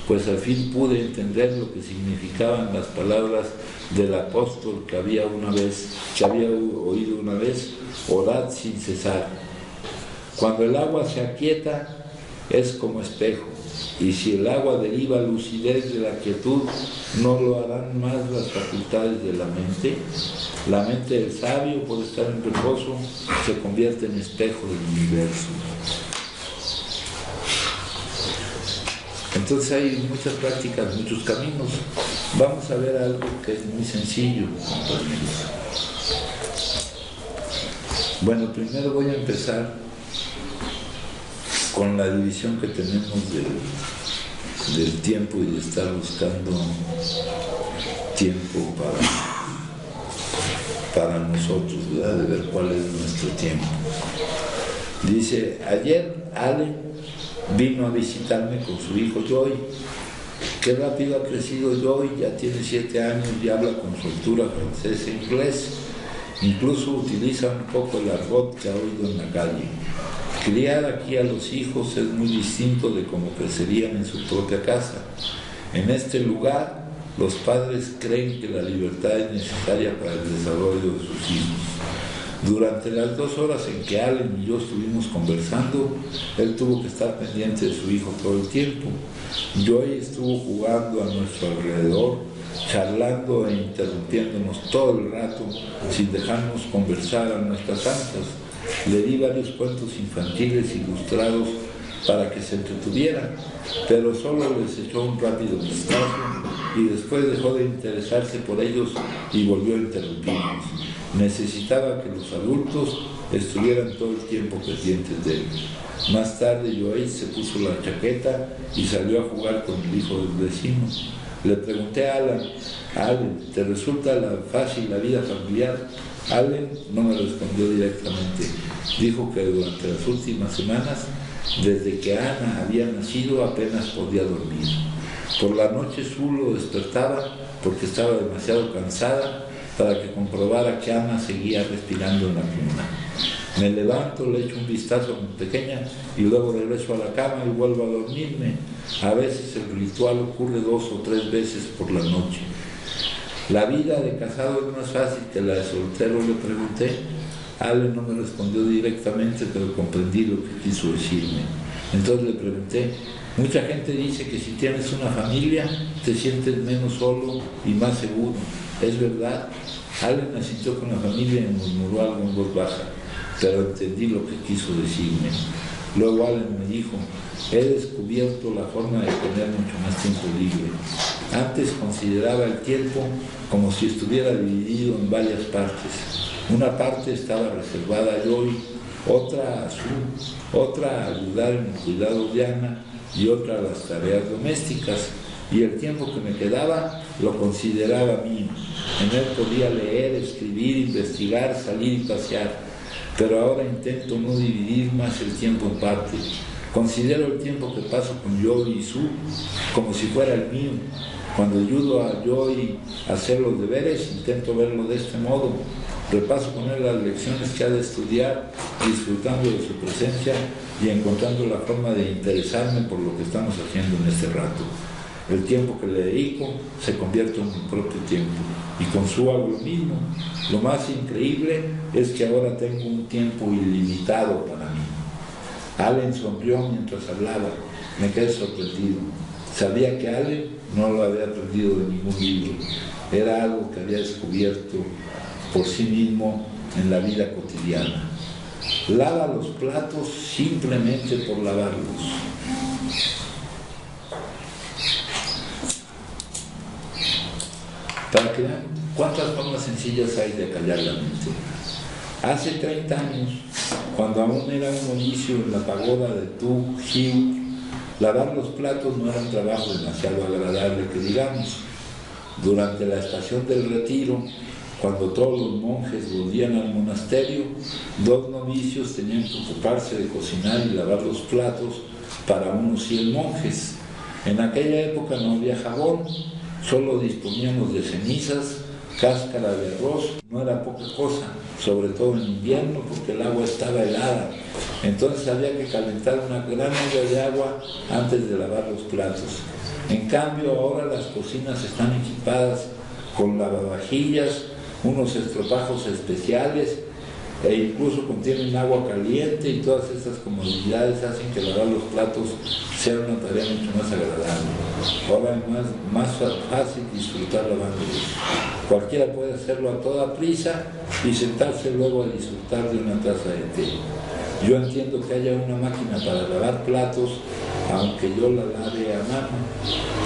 pues al fin pude entender lo que significaban las palabras del apóstol que había oído una vez: orad sin cesar. Cuando el agua se aquieta, es como espejo, y si el agua deriva lucidez de la quietud, no lo harán más las facultades de la mente. La mente del sabio, por estar en reposo, se convierte en espejo del universo. Entonces hay muchas prácticas, muchos caminos. Vamos a ver algo que es muy sencillo, compañeros. Bueno, primero voy a empezar con la división que tenemos del tiempo y de estar buscando tiempo para nosotros, ¿verdad? De ver cuál es nuestro tiempo. Dice, ayer Ale vino a visitarme con su hijo Joy. Qué rápido ha crecido Joy, ya tiene 7 años y habla con soltura francés e inglés. Incluso utiliza un poco el argot que ha oído en la calle. Criar aquí a los hijos es muy distinto de cómo crecerían en su propia casa. En este lugar, los padres creen que la libertad es necesaria para el desarrollo de sus hijos. Durante las 2 horas en que Allen y yo estuvimos conversando, él tuvo que estar pendiente de su hijo todo el tiempo. Joy estuvo jugando a nuestro alrededor, charlando e interrumpiéndonos todo el rato, sin dejarnos conversar a nuestras anchas. Le di varios cuentos infantiles ilustrados para que se entretuviera, pero solo les echó un rápido vistazo y después dejó de interesarse por ellos y volvió a interrumpirnos. Necesitaba que los adultos estuvieran todo el tiempo pendientes de él. Más tarde Joey se puso la chaqueta y salió a jugar con el hijo del vecino. Le pregunté a Allen, ¿te resulta fácil la vida familiar? Allen no me respondió directamente. Dijo que durante las últimas semanas, desde que Ana había nacido, apenas podía dormir. Por la noche Sue lo despertaba porque estaba demasiado cansada para que comprobara que Ana seguía respirando en la cuna. Me levanto, le echo un vistazo a mi pequeña y luego regreso a la cama y vuelvo a dormirme. A veces el ritual ocurre 2 o 3 veces por la noche. ¿La vida de casado es más fácil que la de soltero?, le pregunté. Ale no me respondió directamente, pero comprendí lo que quiso decirme. Entonces le pregunté: mucha gente dice que si tienes una familia te sientes menos solo y más seguro. ¿Es verdad? Ale asintió con la familia y murmuró algo en voz baja, pero entendí lo que quiso decirme. Luego Allen me dijo: he descubierto la forma de tener mucho más tiempo libre. Antes consideraba el tiempo como si estuviera dividido en varias partes. Una parte estaba reservada a Joy, otra a Sue, otra a ayudar en el cuidado de Ana y otra a las tareas domésticas. Y el tiempo que me quedaba lo consideraba mío. En él podía leer, escribir, investigar, salir y pasear. Pero ahora intento no dividir más el tiempo en partes. Considero el tiempo que paso con Joy y Sue como si fuera el mío. Cuando ayudo a Joy a hacer los deberes, intento verlo de este modo. Repaso con él las lecciones que ha de estudiar, disfrutando de su presencia y encontrando la forma de interesarme por lo que estamos haciendo en este rato. El tiempo que le dedico se convierte en mi propio tiempo, y con Sue hago lo mismo. Lo más increíble es que ahora tengo un tiempo ilimitado para mí. Allen sonrió mientras hablaba. Me quedé sorprendido. Sabía que Allen no lo había aprendido de ningún libro. Era algo que había descubierto por sí mismo en la vida cotidiana. Lava los platos simplemente por lavarlos. Para que vean cuántas formas sencillas hay de callar la mente. Hace 30 años, cuando aún era un novicio en la pagoda de Tu Hiu, lavar los platos no era un trabajo demasiado agradable, que digamos. Durante la estación del retiro, cuando todos los monjes volvían al monasterio, 2 novicios tenían que ocuparse de cocinar y lavar los platos para unos 100 monjes. En aquella época no había jabón, solo disponíamos de cenizas, cáscara de arroz. No era poca cosa, sobre todo en invierno, porque el agua estaba helada. Entonces había que calentar una gran olla de agua antes de lavar los platos. En cambio, ahora las cocinas están equipadas con lavavajillas, unos estropajos especiales, e incluso contienen agua caliente, y todas estas comodidades hacen que lavar los platos sea una tarea mucho más agradable. Ahora es más fácil disfrutar lavándolos. Cualquiera puede hacerlo a toda prisa y sentarse luego a disfrutar de una taza de té. Yo entiendo que haya una máquina para lavar platos, aunque yo la lave a mano,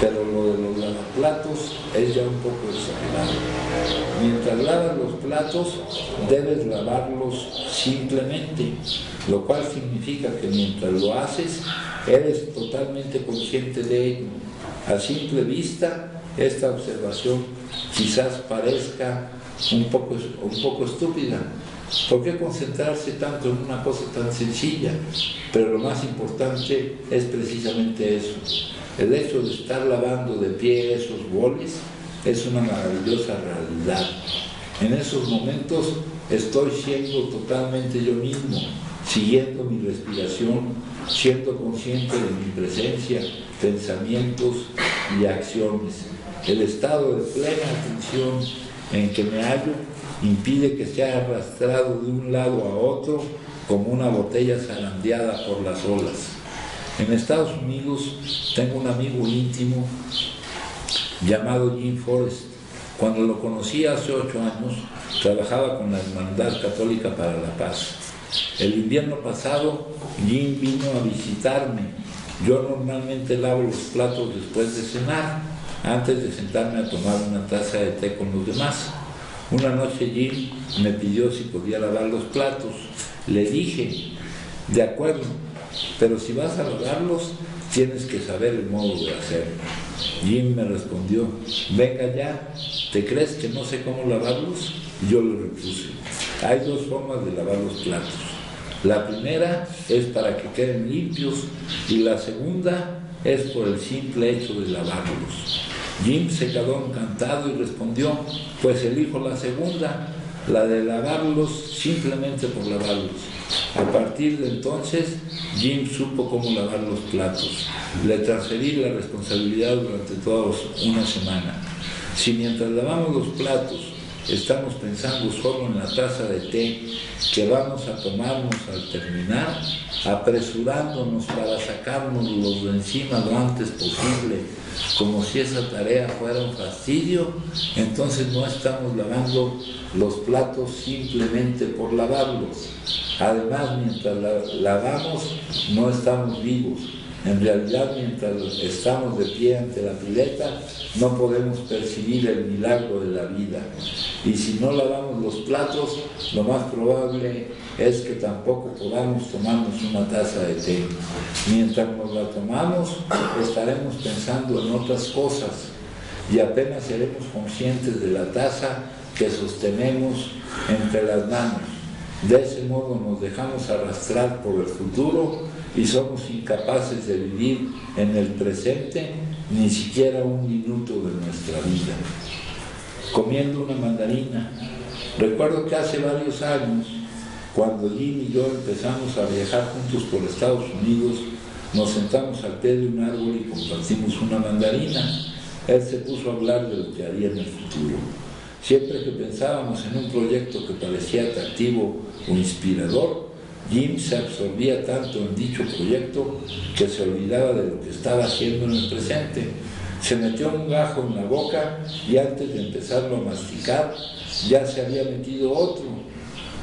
pero lo de los lavaplatos es ya un poco exagerado. Mientras lavas los platos, debes lavarlos simplemente, lo cual significa que mientras lo haces, eres totalmente consciente de ello. A simple vista, esta observación quizás parezca un poco estúpida. ¿Por qué concentrarse tanto en una cosa tan sencilla? Pero lo más importante es precisamente eso. El hecho de estar lavando de pie esos boles es una maravillosa realidad. En esos momentos estoy siendo totalmente yo mismo, siguiendo mi respiración, siendo consciente de mi presencia, pensamientos y acciones. El estado de plena atención en que me hallo impide que sea arrastrado de un lado a otro como una botella zarandeada por las olas. En Estados Unidos tengo un amigo íntimo llamado Jim Forrest. Cuando lo conocí hace 8 años, trabajaba con la Hermandad Católica para la Paz. El invierno pasado, Jim vino a visitarme. Yo normalmente lavo los platos después de cenar, antes de sentarme a tomar una taza de té con los demás. Una noche Jim me pidió si podía lavar los platos. Le dije: de acuerdo, pero si vas a lavarlos, tienes que saber el modo de hacerlo. Jim me respondió: venga ya, ¿te crees que no sé cómo lavarlos? Y yo le repuse: hay 2 formas de lavar los platos. La primera es para que queden limpios, y la segunda es por el simple hecho de lavarlos. Jim se quedó encantado y respondió: pues elijo la segunda, la de lavarlos simplemente por lavarlos. A partir de entonces, Jim supo cómo lavar los platos. Le transferí la responsabilidad durante toda una semana. Si mientras lavamos los platos estamos pensando solo en la taza de té que vamos a tomarnos al terminar, apresurándonos para sacárnoslos de encima lo antes posible, como si esa tarea fuera un fastidio, entonces no estamos lavando los platos simplemente por lavarlos. Además, mientras lavamos, no estamos vivos. En realidad, mientras estamos de pie ante la pileta, no podemos percibir el milagro de la vida. Y si no lavamos los platos, lo más probable es que tampoco podamos tomarnos una taza de té. Mientras nos la tomamos, estaremos pensando en otras cosas y apenas seremos conscientes de la taza que sostenemos entre las manos. De ese modo nos dejamos arrastrar por el futuro y somos incapaces de vivir en el presente ni siquiera un minuto de nuestra vida. Comiendo una mandarina. Recuerdo que hace varios años, cuando Jim y yo empezamos a viajar juntos por Estados Unidos, nos sentamos al pie de un árbol y compartimos una mandarina. Él se puso a hablar de lo que haría en el futuro. Siempre que pensábamos en un proyecto que parecía atractivo o inspirador, Jim se absorbía tanto en dicho proyecto que se olvidaba de lo que estaba haciendo en el presente. Se metió un gajo en la boca y antes de empezarlo a masticar ya se había metido otro.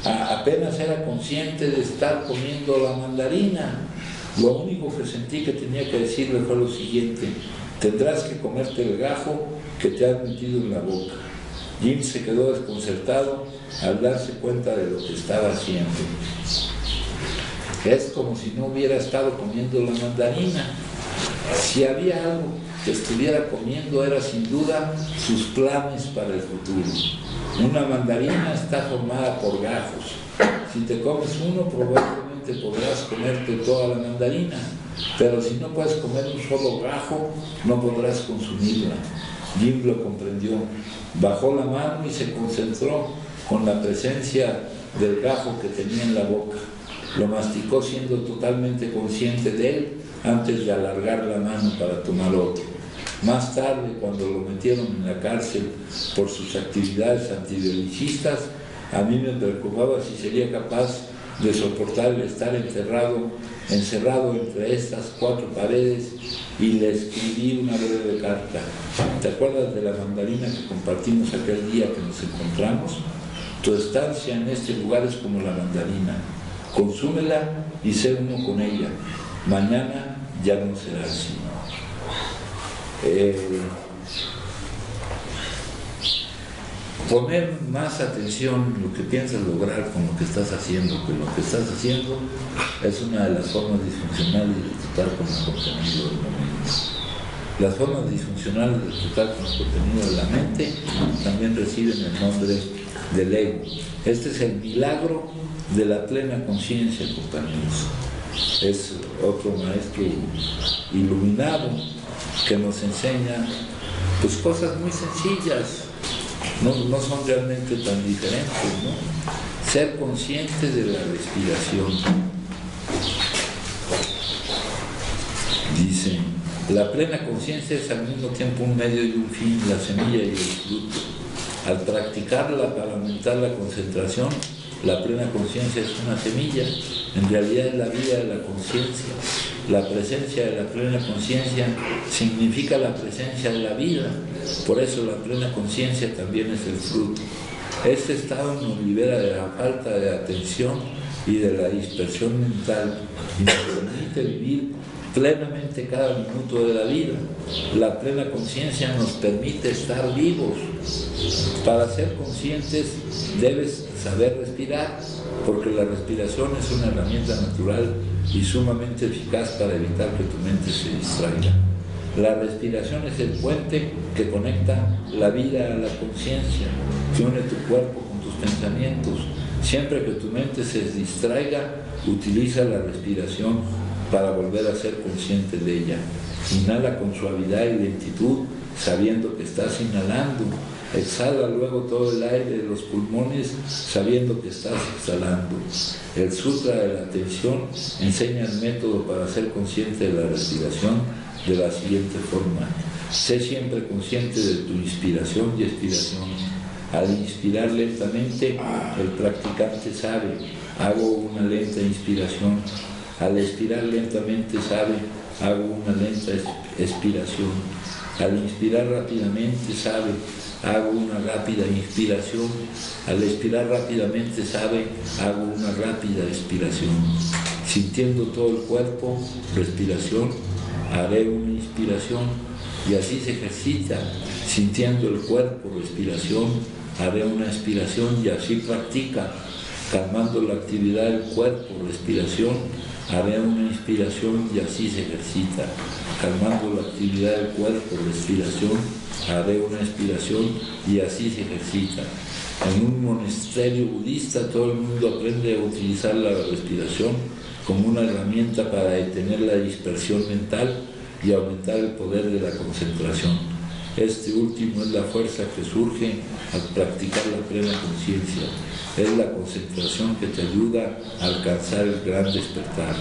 Apenas era consciente de estar comiendo la mandarina. Lo único que sentí que tenía que decirle fue lo siguiente: tendrás que comerte el gajo que te has metido en la boca. Jim se quedó desconcertado al darse cuenta de lo que estaba haciendo. Es como si no hubiera estado comiendo la mandarina. Si había algo que estuviera comiendo, era sin duda sus planes para el futuro. Una mandarina está formada por gajos. Si te comes uno, probablemente podrás comerte toda la mandarina, pero si no puedes comer un solo gajo, no podrás consumirla. Jim lo comprendió. Bajó la mano y se concentró con la presencia del gajo que tenía en la boca. Lo masticó siendo totalmente consciente de él antes de alargar la mano para tomar otro. Más tarde, cuando lo metieron en la cárcel por sus actividades antibelicistas, a mí me preocupaba si sería capaz de soportar el estar encerrado entre estas cuatro paredes, y le escribí una breve carta. ¿Te acuerdas de la mandarina que compartimos aquel día que nos encontramos? Tu estancia en este lugar es como la mandarina. Consúmela y sé uno con ella. Mañana ya no será así. Poner más atención en lo que piensas lograr con lo que estás haciendo, que lo que estás haciendo es una de las formas disfuncionales de tratar con el contenido de la mente. Las formas disfuncionales de tratar con el contenido de la mente también reciben el nombre del ego. Este es el milagro de la plena conciencia, compañeros. Es otro maestro iluminado que nos enseña pues cosas muy sencillas. No son realmente tan diferentes, ¿no? Ser conscientes de la respiración. Dicen, la plena conciencia es al mismo tiempo un medio y un fin, la semilla y el fruto. Al practicarla para aumentar la concentración, la plena conciencia es una semilla, en realidad es la vida de la conciencia. La presencia de la plena conciencia significa la presencia de la vida, por eso la plena conciencia también es el fruto. Este estado nos libera de la falta de atención y de la dispersión mental y nos permite vivir plenamente cada minuto de la vida. La plena conciencia nos permite estar vivos. Para ser conscientes debes saber respirar, porque la respiración es una herramienta natural y sumamente eficaz para evitar que tu mente se distraiga. La respiración es el puente que conecta la vida a la conciencia, que une tu cuerpo con tus pensamientos. Siempre que tu mente se distraiga, utiliza la respiración para volver a ser consciente de ella. Inhala con suavidad y lentitud, sabiendo que estás inhalando. Exhala luego todo el aire de los pulmones, sabiendo que estás exhalando. El Sutra de la Atención enseña el método para ser consciente de la respiración de la siguiente forma. Sé siempre consciente de tu inspiración y expiración. Al inspirar lentamente, el practicante sabe, hago una lenta inspiración. Al expirar lentamente sabe, hago una lenta expiración. Al inspirar rápidamente sabe, hago una rápida inspiración. Al expirar rápidamente sabe, hago una rápida expiración. Sintiendo todo el cuerpo, respiración, haré una inspiración. Y así se ejercita, sintiendo el cuerpo, respiración, haré una expiración, y así practica, calmando la actividad del cuerpo, respiración, haré una inspiración, y así se ejercita, calmando la actividad del cuerpo, respiración, haré una expiración, y así se ejercita. En un monasterio budista todo el mundo aprende a utilizar la respiración como una herramienta para detener la dispersión mental y aumentar el poder de la concentración. Este último es la fuerza que surge al practicar la plena conciencia. Es la concentración que te ayuda a alcanzar el gran despertar.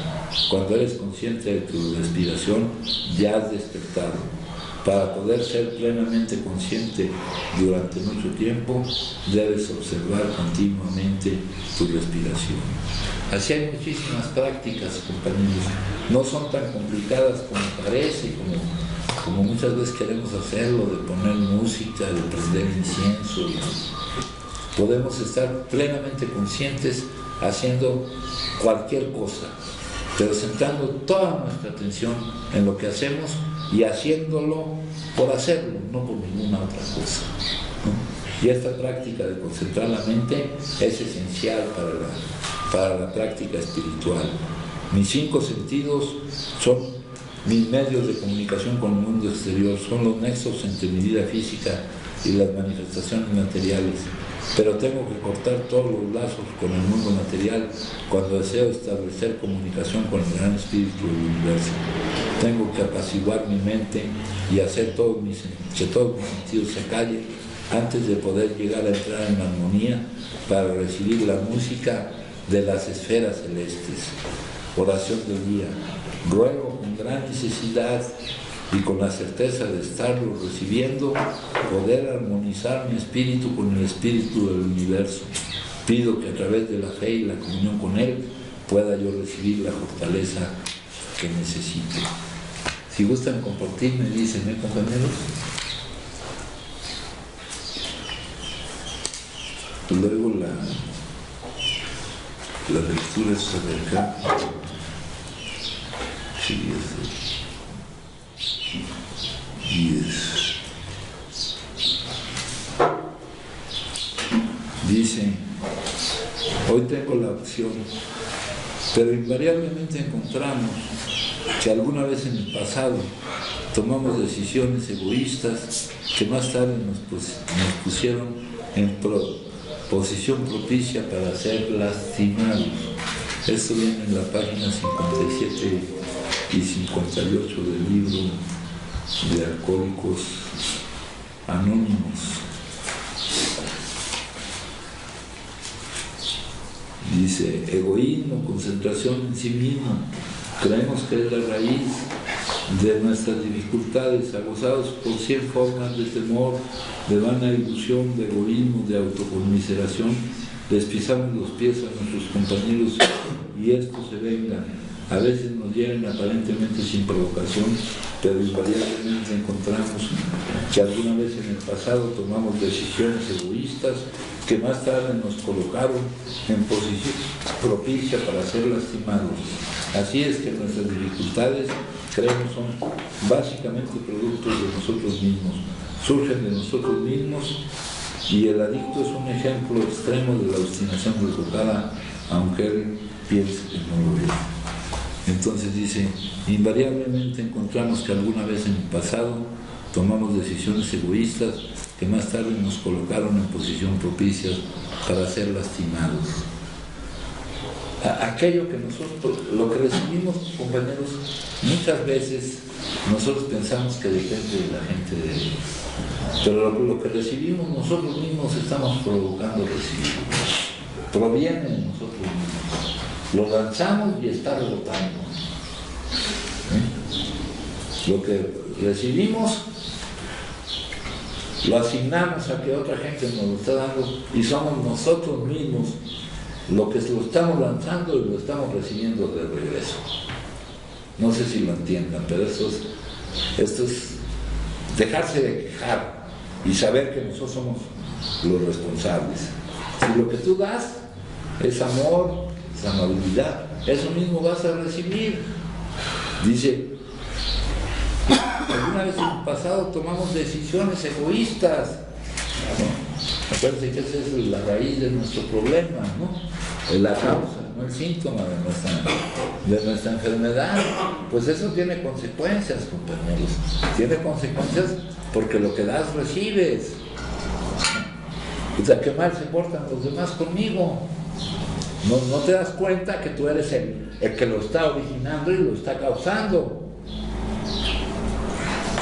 Cuando eres consciente de tu respiración, ya has despertado. Para poder ser plenamente consciente durante mucho tiempo, debes observar continuamente tu respiración. Así hay muchísimas prácticas, compañeros. No son tan complicadas como parece, como muchas veces queremos hacerlo, de poner música, de prender incienso. Podemos estar plenamente conscientes haciendo cualquier cosa, pero centrando toda nuestra atención en lo que hacemos y haciéndolo por hacerlo, no por ninguna otra cosa, ¿no? Y esta práctica de concentrar la mente es esencial para la práctica espiritual. Mis 5 sentidos son mis medios de comunicación con el mundo exterior, son los nexos entre mi vida física y las manifestaciones materiales. Pero tengo que cortar todos los lazos con el mundo material cuando deseo establecer comunicación con el gran espíritu del universo. Tengo que apaciguar mi mente y hacer que todos mis sentidos se callen antes de poder llegar a entrar en armonía para recibir la música de las esferas celestes. Oración del día. Ruego con gran necesidad y con la certeza de estarlo recibiendo, poder armonizar mi espíritu con el espíritu del universo. Pido que a través de la fe y la comunión con él pueda yo recibir la fortaleza que necesito. Si gustan compartirme, dicen, compañeros. Luego la lectura es sobre acá. Sí, dice, hoy tengo la opción, pero invariablemente encontramos que alguna vez en el pasado tomamos decisiones egoístas que más tarde nos pusieron en posición propicia para ser lastimados. Esto viene en la página 57 y 58 del libro de Alcohólicos Anónimos. Dice, egoísmo, concentración en sí mismo, creemos que es la raíz de nuestras dificultades, agozados por 100 formas de temor, de vana ilusión, de egoísmo, de autoconmiseración, les pisamos los pies a nuestros compañeros y estos se vengan. A veces nos hieren aparentemente sin provocación, pero invariablemente encontramos que alguna vez en el pasado tomamos decisiones egoístas que más tarde nos colocaron en posición propicia para ser lastimados. Así es que nuestras dificultades, creemos, son básicamente productos de nosotros mismos, surgen de nosotros mismos, y el adicto es un ejemplo extremo de la obstinación provocada, aunque él piense que no lo es. Entonces dice, invariablemente encontramos que alguna vez en el pasado tomamos decisiones egoístas que más tarde nos colocaron en posición propicia para ser lastimados. aquello que nosotros, lo que recibimos, compañeros, muchas veces nosotros pensamos que depende de la gente de ellos, pero lo que recibimos nosotros mismos estamos provocando recibir, proviene de nosotros mismos, lo lanzamos y está rebotando. Lo que recibimos lo asignamos a que otra gente nos lo está dando y somos nosotros mismos lo que lo estamos lanzando y lo estamos recibiendo de regreso. No sé si lo entiendan, pero esto es dejarse de quejar y saber que nosotros somos los responsables. Si lo que tú das es amor, es amabilidad, eso mismo vas a recibir. Dice, alguna vez en el pasado tomamos decisiones egoístas, ¿no? Acuérdense que esa es la raíz de nuestro problema, ¿no? Es la causa, no el síntoma de nuestra enfermedad. Pues eso tiene consecuencias, compañeros. Tiene consecuencias porque lo que das recibes. O sea, qué mal se portan los demás conmigo. No te das cuenta que tú eres el que lo está originando y lo está causando.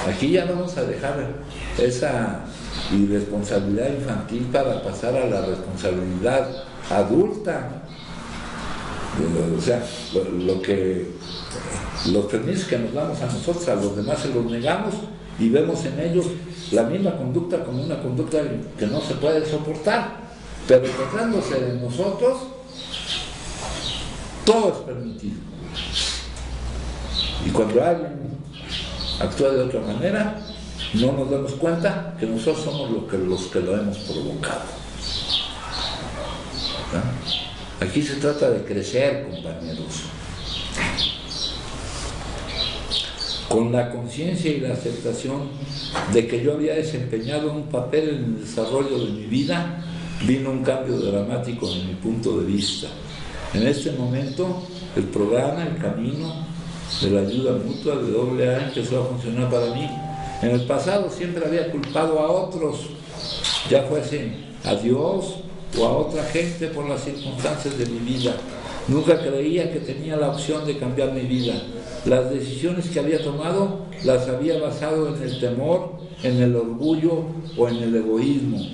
Aquí ya vamos a dejar esa irresponsabilidad infantil para pasar a la responsabilidad adulta. O sea, los permisos que nos damos a nosotros, a los demás se los negamos y vemos en ellos la misma conducta como una conducta que no se puede soportar, pero tratándose de nosotros, todo es permitido. Y cuando alguien actúa de otra manera, no nos damos cuenta que nosotros somos los que lo hemos provocado. ¿No? Aquí se trata de crecer, compañeros, con la conciencia y la aceptación de que yo había desempeñado un papel en el desarrollo de mi vida. Vino un cambio dramático en mi punto de vista. En este momento, el programa, el camino de la ayuda mutua de AA empezó a funcionar para mí. En el pasado siempre había culpado a otros, ya fuese a Dios o a otra gente por las circunstancias de mi vida. Nunca creía que tenía la opción de cambiar mi vida. Las decisiones que había tomado las había basado en el temor, en el orgullo o en el egoísmo.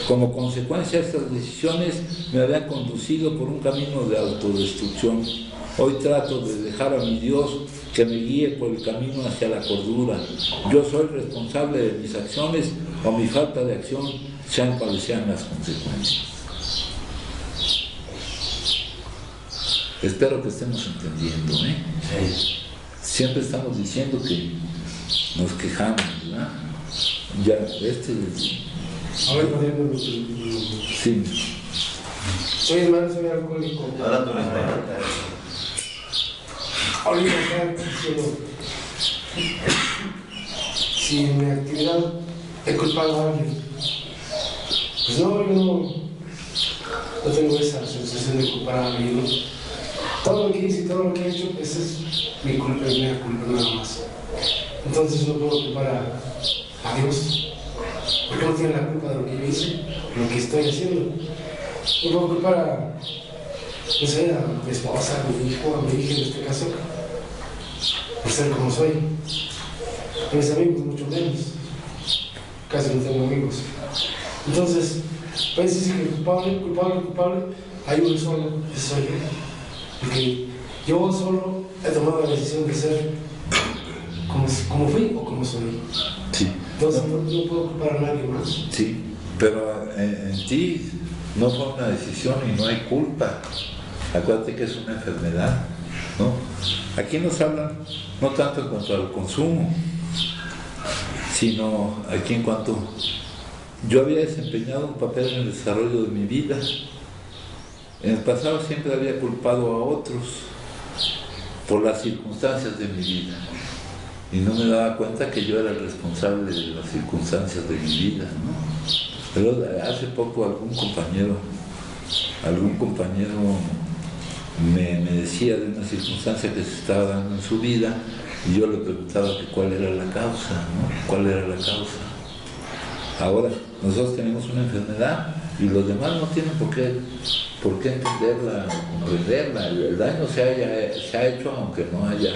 Como consecuencia, estas decisiones me habían conducido por un camino de autodestrucción. Hoy trato de dejar a mi Dios que me guíe por el camino hacia la cordura. Yo soy responsable de mis acciones o mi falta de acción, sean cuales sean las consecuencias. Espero que estemos entendiendo, ¿eh? Sí. Siempre estamos diciendo que nos quejamos, ¿verdad? Ya, A ver, poniendo sí. Soy hermano, soy alcohólico. Ahora tú eres hermano. Ahorita acá diciendo, si en mi actividad he culpado a alguien, pues no, yo no tengo esa sensación de culpar a alguien, ¿no? Todo lo que hice y todo lo que he hecho, pues es mi culpa y mi culpa nada más. Entonces no puedo culpar a Dios, porque no tiene la culpa de lo que yo hice, lo que estoy haciendo. No puedo culpar a, no sé, a mi esposa, a mi hijo, a mi hija en este caso, por ser como soy. A mis amigos mucho menos. Casi no tengo amigos. Entonces, puedes decir que culpable, hay uno solo, ese soy yo. Porque yo solo he tomado la decisión de ser como fui o como soy. Sí. Entonces no puedo culpar a nadie más. Sí, pero en ti no fue una decisión y no hay culpa. Acuérdate que es una enfermedad, ¿no? Aquí nos hablan no tanto en cuanto al consumo, sino aquí en cuanto yo había desempeñado un papel en el desarrollo de mi vida. En el pasado siempre había culpado a otros por las circunstancias de mi vida y no me daba cuenta que yo era el responsable de las circunstancias de mi vida, ¿no? Pero hace poco algún compañero me decía de una circunstancia que se estaba dando en su vida y yo le preguntaba que cuál era la causa, ¿no? ¿Cuál era la causa? Ahora, nosotros tenemos una enfermedad y los demás no tienen por qué entenderla, comprenderla. El daño se ha hecho aunque no haya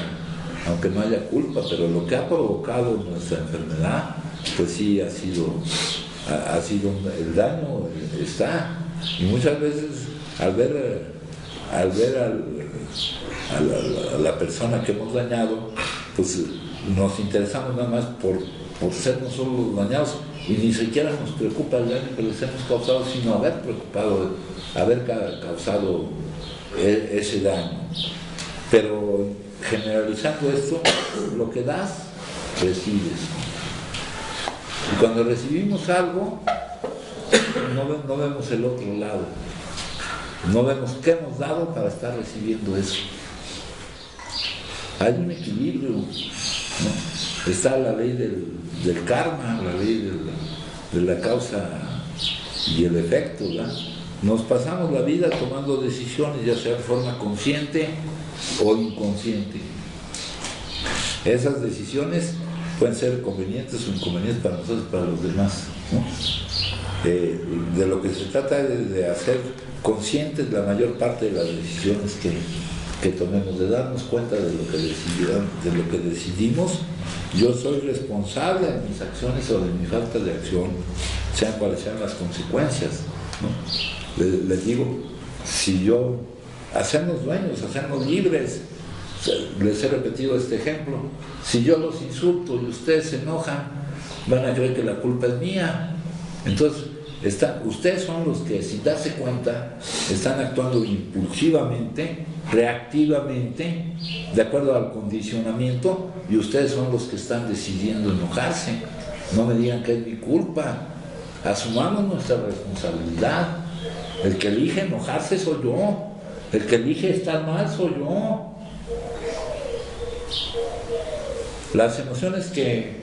culpa, pero lo que ha provocado nuestra enfermedad, pues sí ha sido el daño está. Y muchas veces al ver a la persona que hemos dañado, pues nos interesamos nada más por ser nosotros los dañados, y ni siquiera nos preocupa el daño que les hemos causado, sino haber causado ese daño. Pero generalizando esto, lo que das, recibes. Y cuando recibimos algo, no vemos el otro lado. No vemos qué hemos dado para estar recibiendo eso. Hay un equilibrio, ¿no? Está la ley del karma, la ley de la causa y el efecto, ¿verdad? Nos pasamos la vida tomando decisiones, ya sea de forma consciente o inconsciente. Esas decisiones pueden ser convenientes o inconvenientes para nosotros y para los demás, ¿no? De lo que se trata es de hacer conscientes la mayor parte de las decisiones que tomemos, de darnos cuenta de lo que decidimos. Yo soy responsable de mis acciones o de mi falta de acción, sean cuales sean las consecuencias, ¿no? Les digo, si yo, hacernos dueños, hacernos libres, les he repetido este ejemplo, si yo los insulto y ustedes se enojan, van a creer que la culpa es mía. Entonces, ustedes son los que, sin darse cuenta, están actuando impulsivamente, reactivamente, de acuerdo al condicionamiento, y ustedes son los que están decidiendo enojarse. No me digan que es mi culpa. Asumamos nuestra responsabilidad. El que elige enojarse soy yo. El que elige estar mal soy yo. Las emociones que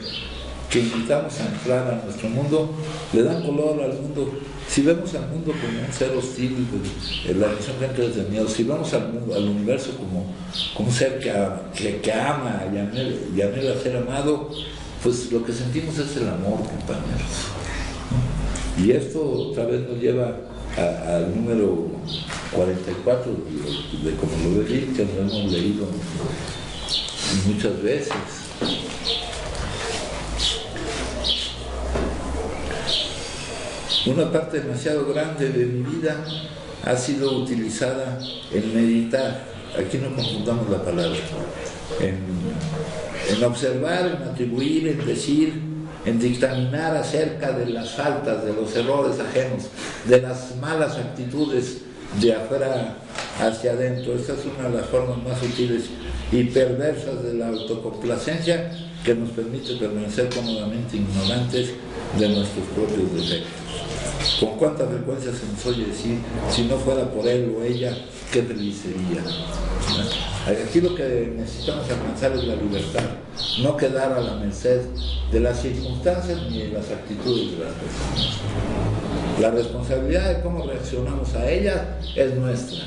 invitamos a entrar a nuestro mundo le dan color al mundo. Si vemos al mundo como un ser hostil, la emoción que entra es de miedo. Si vemos al universo como un ser que ama y anhela ser amado, pues lo que sentimos es el amor, compañeros. Y esto otra vez nos lleva al número 44 de como lo leí, que lo hemos leído muchas veces. Una parte demasiado grande de mi vida ha sido utilizada en meditar. Aquí no confundamos la palabra. En observar, en atribuir, en decir, en dictaminar acerca de las faltas, de los errores ajenos, de las malas actitudes de afuera hacia adentro. Esta es una de las formas más sutiles y perversas de la autocomplacencia, que nos permite permanecer cómodamente ignorantes de nuestros propios defectos. Con cuánta frecuencia se nos oye decir, si no fuera por él o ella, qué feliz sería. Aquí lo que necesitamos alcanzar es la libertad, no quedar a la merced de las circunstancias ni de las actitudes de las personas. La responsabilidad de cómo reaccionamos a ellas es nuestra.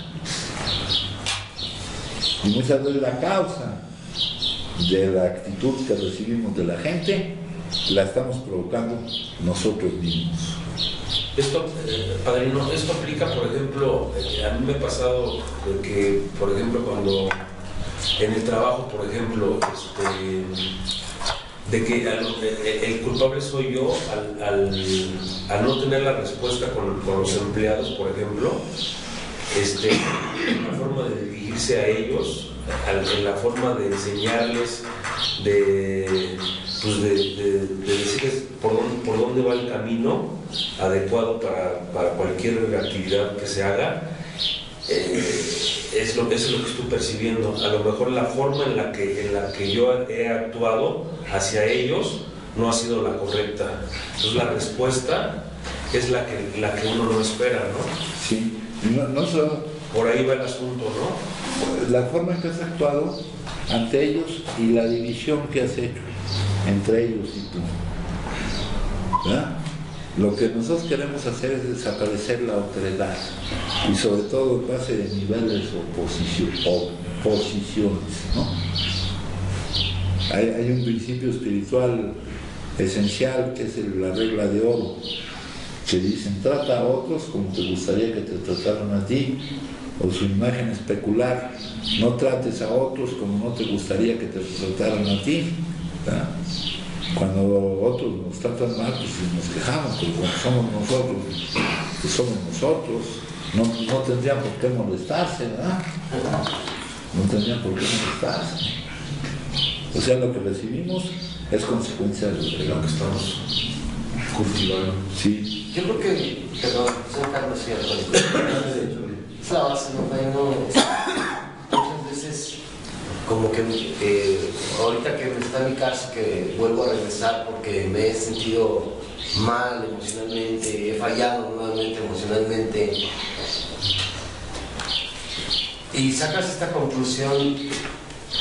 Y muchas veces la causa de la actitud que recibimos de la gente la estamos provocando nosotros mismos. Esto, padrino, esto aplica, por ejemplo, a mí me ha pasado que, por ejemplo, cuando en el trabajo, por ejemplo, de que el culpable soy yo al no tener la respuesta con los empleados, por ejemplo, la forma de dirigirse a ellos, en la forma de enseñarles, de decirles por dónde va el camino adecuado para cualquier actividad que se haga, es lo que estoy percibiendo. A lo mejor la forma en la que yo he actuado hacia ellos no ha sido la correcta. Entonces la respuesta es la que uno no espera, ¿no? Sí, no solo... Por ahí va el asunto, ¿no? La forma en que has actuado ante ellos y la división que has hecho entre ellos y tú, ¿verdad? Lo que nosotros queremos hacer es desaparecer la otredad, y sobre todo en base de niveles o posiciones, ¿no? Hay un principio espiritual esencial, que es la regla de oro, que dicen: trata a otros como te gustaría que te trataran a ti, o su imagen especular: no trates a otros como no te gustaría que te trataran a ti, ¿verdad? Cuando otros nos tratan mal, pues nos quejamos, pero cuando somos nosotros, pues somos nosotros. No tendrían por qué molestarse, ¿verdad? No tendrían por qué molestarse. O sea, lo que recibimos es consecuencia de lo que estamos cultivando. Sí. Yo creo que, perdón, soy Carlos Cierto. Es la base, ¿no? Muchas veces, como que ahorita que está en mi caso, que vuelvo a regresar porque me he sentido mal emocionalmente, he fallado nuevamente emocionalmente, y sacas esta conclusión,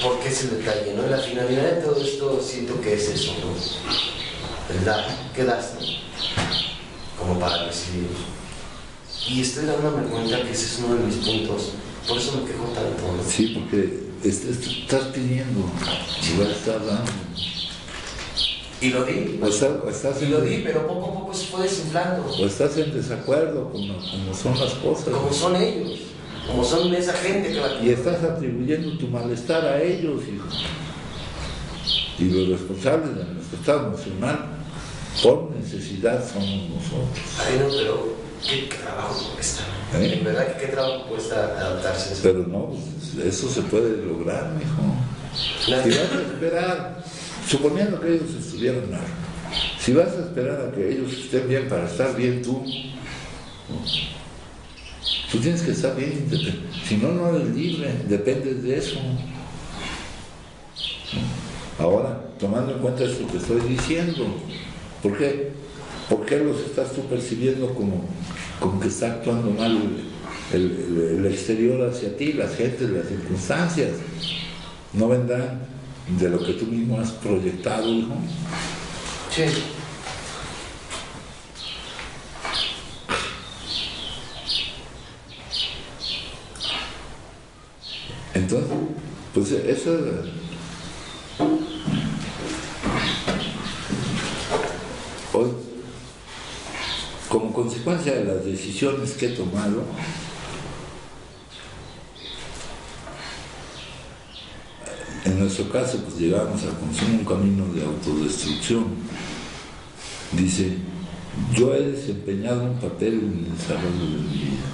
porque es el detalle, ¿no? La finalidad de todo esto siento que es eso, ¿no? El dar, ¿qué das, no? Como para recibir. Y estoy dándome cuenta que ese es uno de mis puntos, por eso me quejo tanto, ¿no? Sí, porque estás pidiendo, igual estás dando. Y lo di, pero poco a poco se fue desinflando. O estás en desacuerdo como son las cosas. Como son ellos, como son esa gente que va. Y estás atribuyendo tu malestar a ellos, y los responsables de nuestro estado emocional, por necesidad, somos nosotros. Ay, no, pero qué trabajo cuesta. En verdad que qué trabajo cuesta adaptarse a eso. Pero no, pues, eso se puede lograr, mijo. Si vas a esperar, suponiendo que ellos estuvieran mal, si vas a esperar a que ellos estén bien para estar bien tú tienes que estar bien, si no, no eres libre, dependes de eso. Ahora, tomando en cuenta esto que estoy diciendo, ¿por qué? ¿Por qué los estás tú percibiendo como que está actuando mal el exterior hacia ti, las gentes, las circunstancias? ¿No vendrán de lo que tú mismo has proyectado, hijo? Sí. Entonces, pues eso es... Hoy, como consecuencia de las decisiones que he tomado, en nuestro caso, pues llegamos a consumir un camino de autodestrucción. Dice: yo he desempeñado un papel en el desarrollo de mi vida.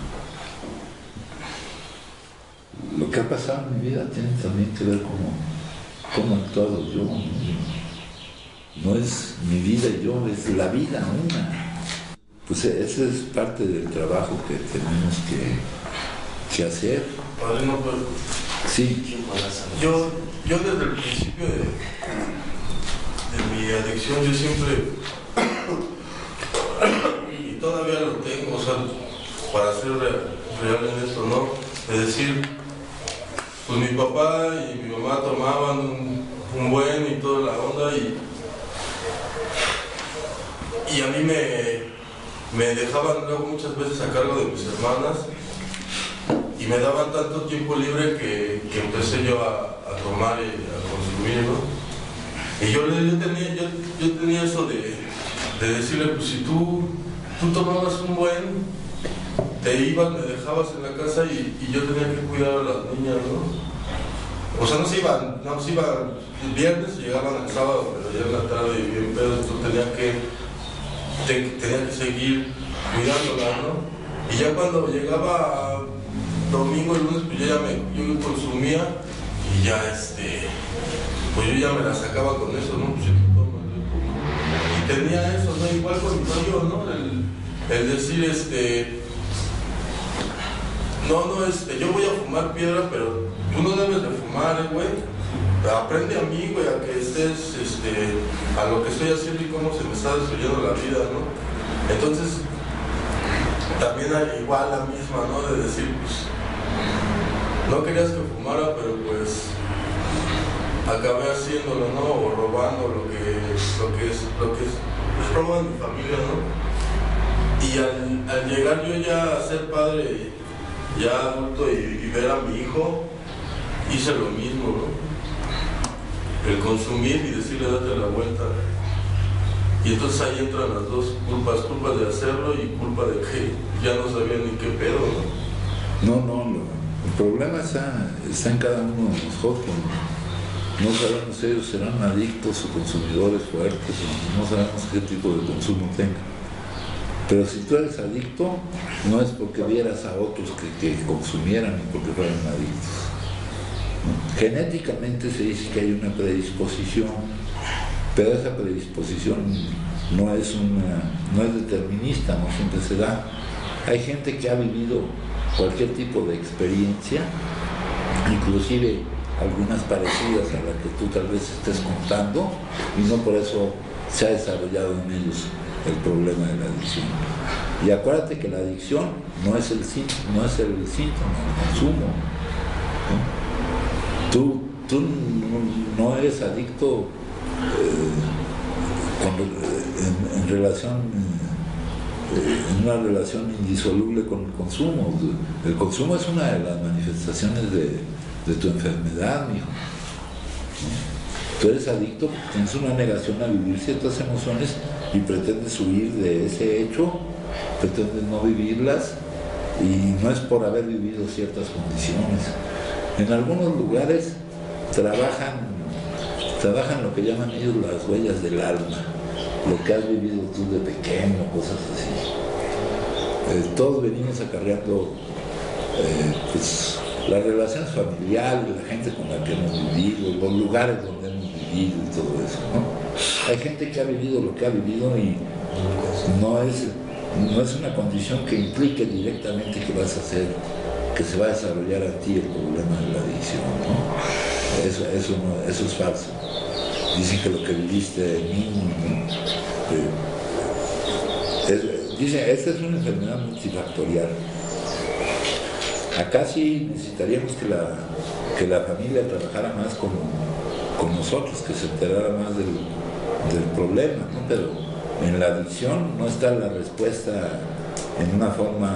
Lo que ha pasado en mi vida tiene también que ver cómo he actuado yo. No es mi vida y yo, es la vida una. Pues ese es parte del trabajo que tenemos que hacer. Padrino, pues, sí. Yo desde el principio de mi adicción, yo siempre, y todavía lo tengo, o sea, para ser real en esto, ¿no? Es decir, pues mi papá y mi mamá tomaban un buen y toda la onda, y a mí me dejaban luego muchas veces a cargo de mis hermanas, y me daban tanto tiempo libre que empecé yo a tomar y a consumir, ¿no? Y yo tenía eso de decirle: pues si tú tomabas un buen, te ibas, me dejabas en la casa y yo tenía que cuidar a las niñas, ¿no? O sea, no se iban el viernes y llegaban el sábado, pero ya en la tarde y bien pedo, entonces tenía que seguir cuidándolas, ¿no? Y ya cuando llegaba domingo y lunes, pues yo consumía y ya pues yo ya me la sacaba con eso, ¿no? Pues y tenía eso, ¿no? Igual con mi tío, ¿no? El decir, yo voy a fumar piedra, pero tú no debes de fumar, güey. Aprende a mí, güey, a que estés, a lo que estoy haciendo y cómo se me está destruyendo la vida, ¿no? Entonces, también hay igual la misma, ¿no? De decir, pues, no querías que fumara, pero pues, acabé haciéndolo, ¿no? O robando lo que es robo de mi familia, ¿no? Y al llegar yo ya a ser padre, ya adulto y ver a mi hijo, hice lo mismo, ¿no? El consumir y decirle: date la vuelta. Y entonces ahí entran las dos culpas, culpa de hacerlo y culpa de que ya no sabían ni qué pedo, ¿no? El problema está en cada uno de nosotros. No sabemos si ellos serán adictos o consumidores fuertes, o no sabemos qué tipo de consumo tengan. Pero si tú eres adicto, no es porque vieras a otros que consumieran ni porque fueran adictos. ¿No? Genéticamente se dice que hay una predisposición, pero esa predisposición no es determinista, no siempre se da. Hay gente que ha vivido cualquier tipo de experiencia, inclusive algunas parecidas a las que tú tal vez estés contando, y no por eso se ha desarrollado en ellos el problema de la adicción. Y acuérdate que la adicción no es el síntoma, el consumo, ¿no? Tú no eres adicto en relación, en una relación indisoluble con el consumo. El consumo es una de las manifestaciones de tu enfermedad, mijo. Tú eres adicto porque tienes una negación a vivir ciertas emociones y pretendes huir de ese hecho, pretendes no vivirlas, y no es por haber vivido ciertas condiciones. En algunos lugares trabajan lo que llaman ellos las huellas del alma, lo que has vivido tú de pequeño, cosas así. Todos venimos acarreando pues, las relaciones familiares, la gente con la que hemos vivido, los lugares donde hemos vivido y todo eso, ¿no? Hay gente que ha vivido lo que ha vivido y no es una condición que implique directamente que vas a hacer, que se va a desarrollar a ti el problema de la adicción, ¿no? Eso es falso. Dicen que lo que viviste de niño, dicen, esta es una enfermedad multifactorial. Acá sí necesitaríamos que la familia trabajara más con nosotros, que se enterara más del problema, ¿no? Pero en la adicción no está la respuesta en una forma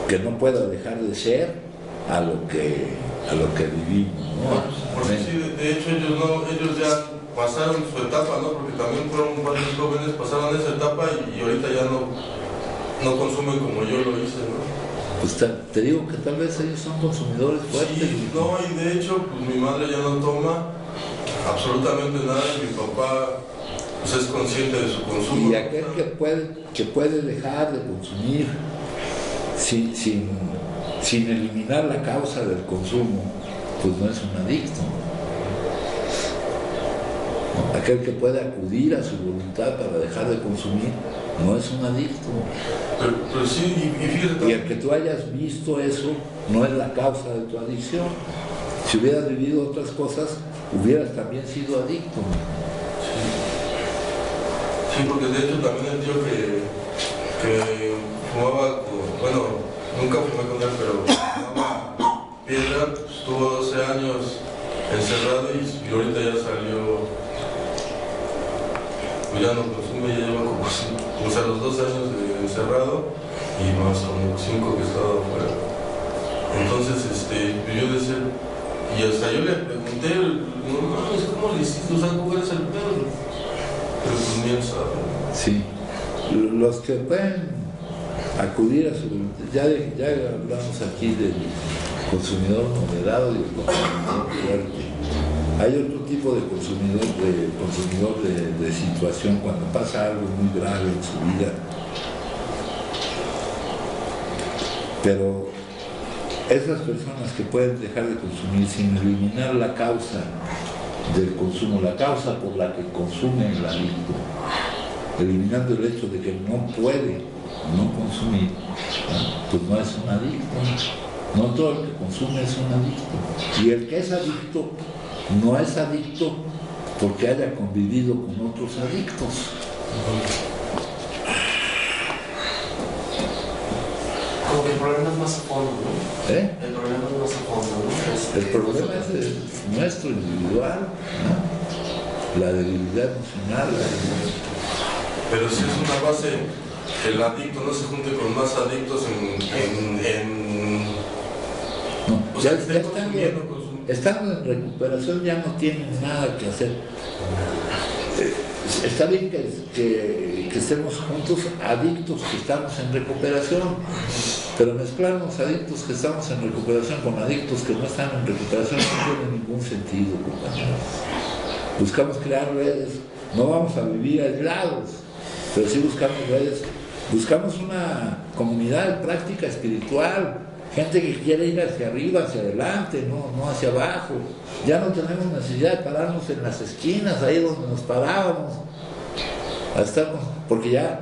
que no pueda dejar de ser a lo que vivimos, ¿no? Porque sí, de hecho ellos ya pasaron su etapa, ¿no? Porque también fueron varios jóvenes, pasaron esa etapa y ahorita ya no consumen como yo lo hice, ¿no? Pues te digo que tal vez ellos son consumidores fuertes. Sí, no, y de hecho, pues mi madre ya no toma absolutamente nada y mi papá pues, es consciente de su consumo. Y aquel que puede dejar de consumir sin eliminar la causa del consumo, pues no es un adicto. Aquel que puede acudir a su voluntad para dejar de consumir, no es un adicto. Pero sí, y fíjate. Y el que tú hayas visto eso, no es la causa de tu adicción. Si hubieras vivido otras cosas, hubieras también sido adicto. Sí, porque de hecho también el tío que fumaba, bueno, nunca fumé con él, pero fumaba piedra, pues, estuvo 12 años encerrado y ahorita ya salió, pues ya no consume, ya lleva como los 12 años encerrado y más como 5 que estaba afuera. Entonces, yo decía, y hasta yo le pregunté, no mames, ¿cómo le hiciste? O sea, ¿cómo eres el pedo? Pero pues ni él sabe. Sí, los que pueden acudir a su... Ya hablamos aquí del consumidor moderado y el consumidor fuerte. Hay otro tipo de consumidor de situación cuando pasa algo muy grave en su vida. Pero esas personas que pueden dejar de consumir sin eliminar la causa del consumo, la causa por la que consume el adicto, eliminando el hecho de que no puede no consumir, pues no es un adicto. No todo el que consume es un adicto. Y el que es adicto no es adicto porque haya convivido con otros adictos. Como que el problema es más a fondo, ¿no? El problema es más a fondo, ¿no? El problema es nuestro individual, ¿no? La debilidad emocional. Pero si es una base que el adicto no se junte con más adictos no, o sea, estando en recuperación ya no tienen nada que hacer. está bien que estemos juntos, adictos que estamos en recuperación, pero mezclar los adictos que estamos en recuperación con adictos que no están en recuperación no tiene ningún sentido, compañeros. Buscamos crear redes, no vamos a vivir aislados, pero sí buscamos redes, buscamos una comunidad práctica espiritual, gente que quiere ir hacia arriba, hacia adelante, no hacia abajo. Ya no tenemos necesidad de pararnos en las esquinas, ahí donde nos parábamos, porque ya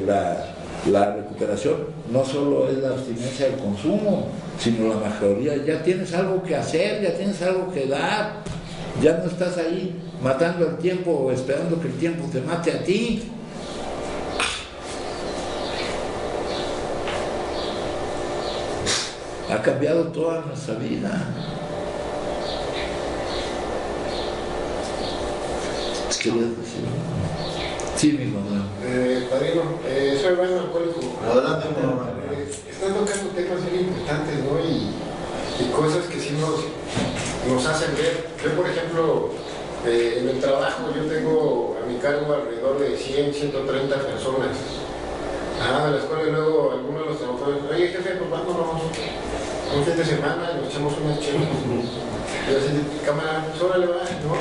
la recuperación no solo es la abstinencia del consumo, sino la mayoría, ya tienes algo que hacer, ya tienes algo que dar, ya no estás ahí matando el tiempo o esperando que el tiempo te mate a ti. Ha cambiado toda nuestra vida. ¿Querías decir? Sí, mi mamá. Padrino, soy bueno alcohólico. Adelante, mamá. Están tocando temas muy importantes, ¿no? Y cosas que sí nos hacen ver. Yo, por ejemplo, en el trabajo, yo tengo a mi cargo alrededor de 100, 130 personas. De las cuales luego algunos de los trabajadores, oye jefe, pues vámonos un fin de semana y nos echamos unas chelas. Y yo así, cámara, pues órale va, ¿no?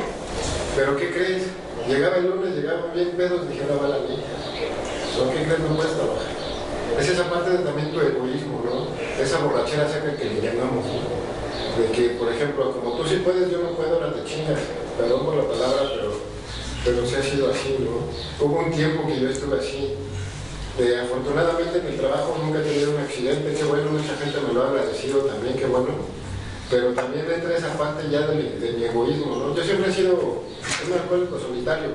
Pero ¿qué crees? Llegaba el lunes, llegaban bien pedos y dije, ahora va la niña. ¿So qué crees? No puedes trabajar. Es esa parte de también tu egoísmo, ¿no? Esa borrachera seca que le llamamos, ¿no? De que, por ejemplo, como tú sí puedes, yo no puedo, ahora te chingas. Perdón por la palabra, pero sí ha sido así, ¿no? Hubo un tiempo que yo estuve así. Afortunadamente en el trabajo nunca he tenido un accidente, qué bueno, mucha gente me lo ha agradecido también, qué bueno. Pero también entra esa parte ya de mi egoísmo, ¿no? Yo siempre he sido un alcohólico solitario,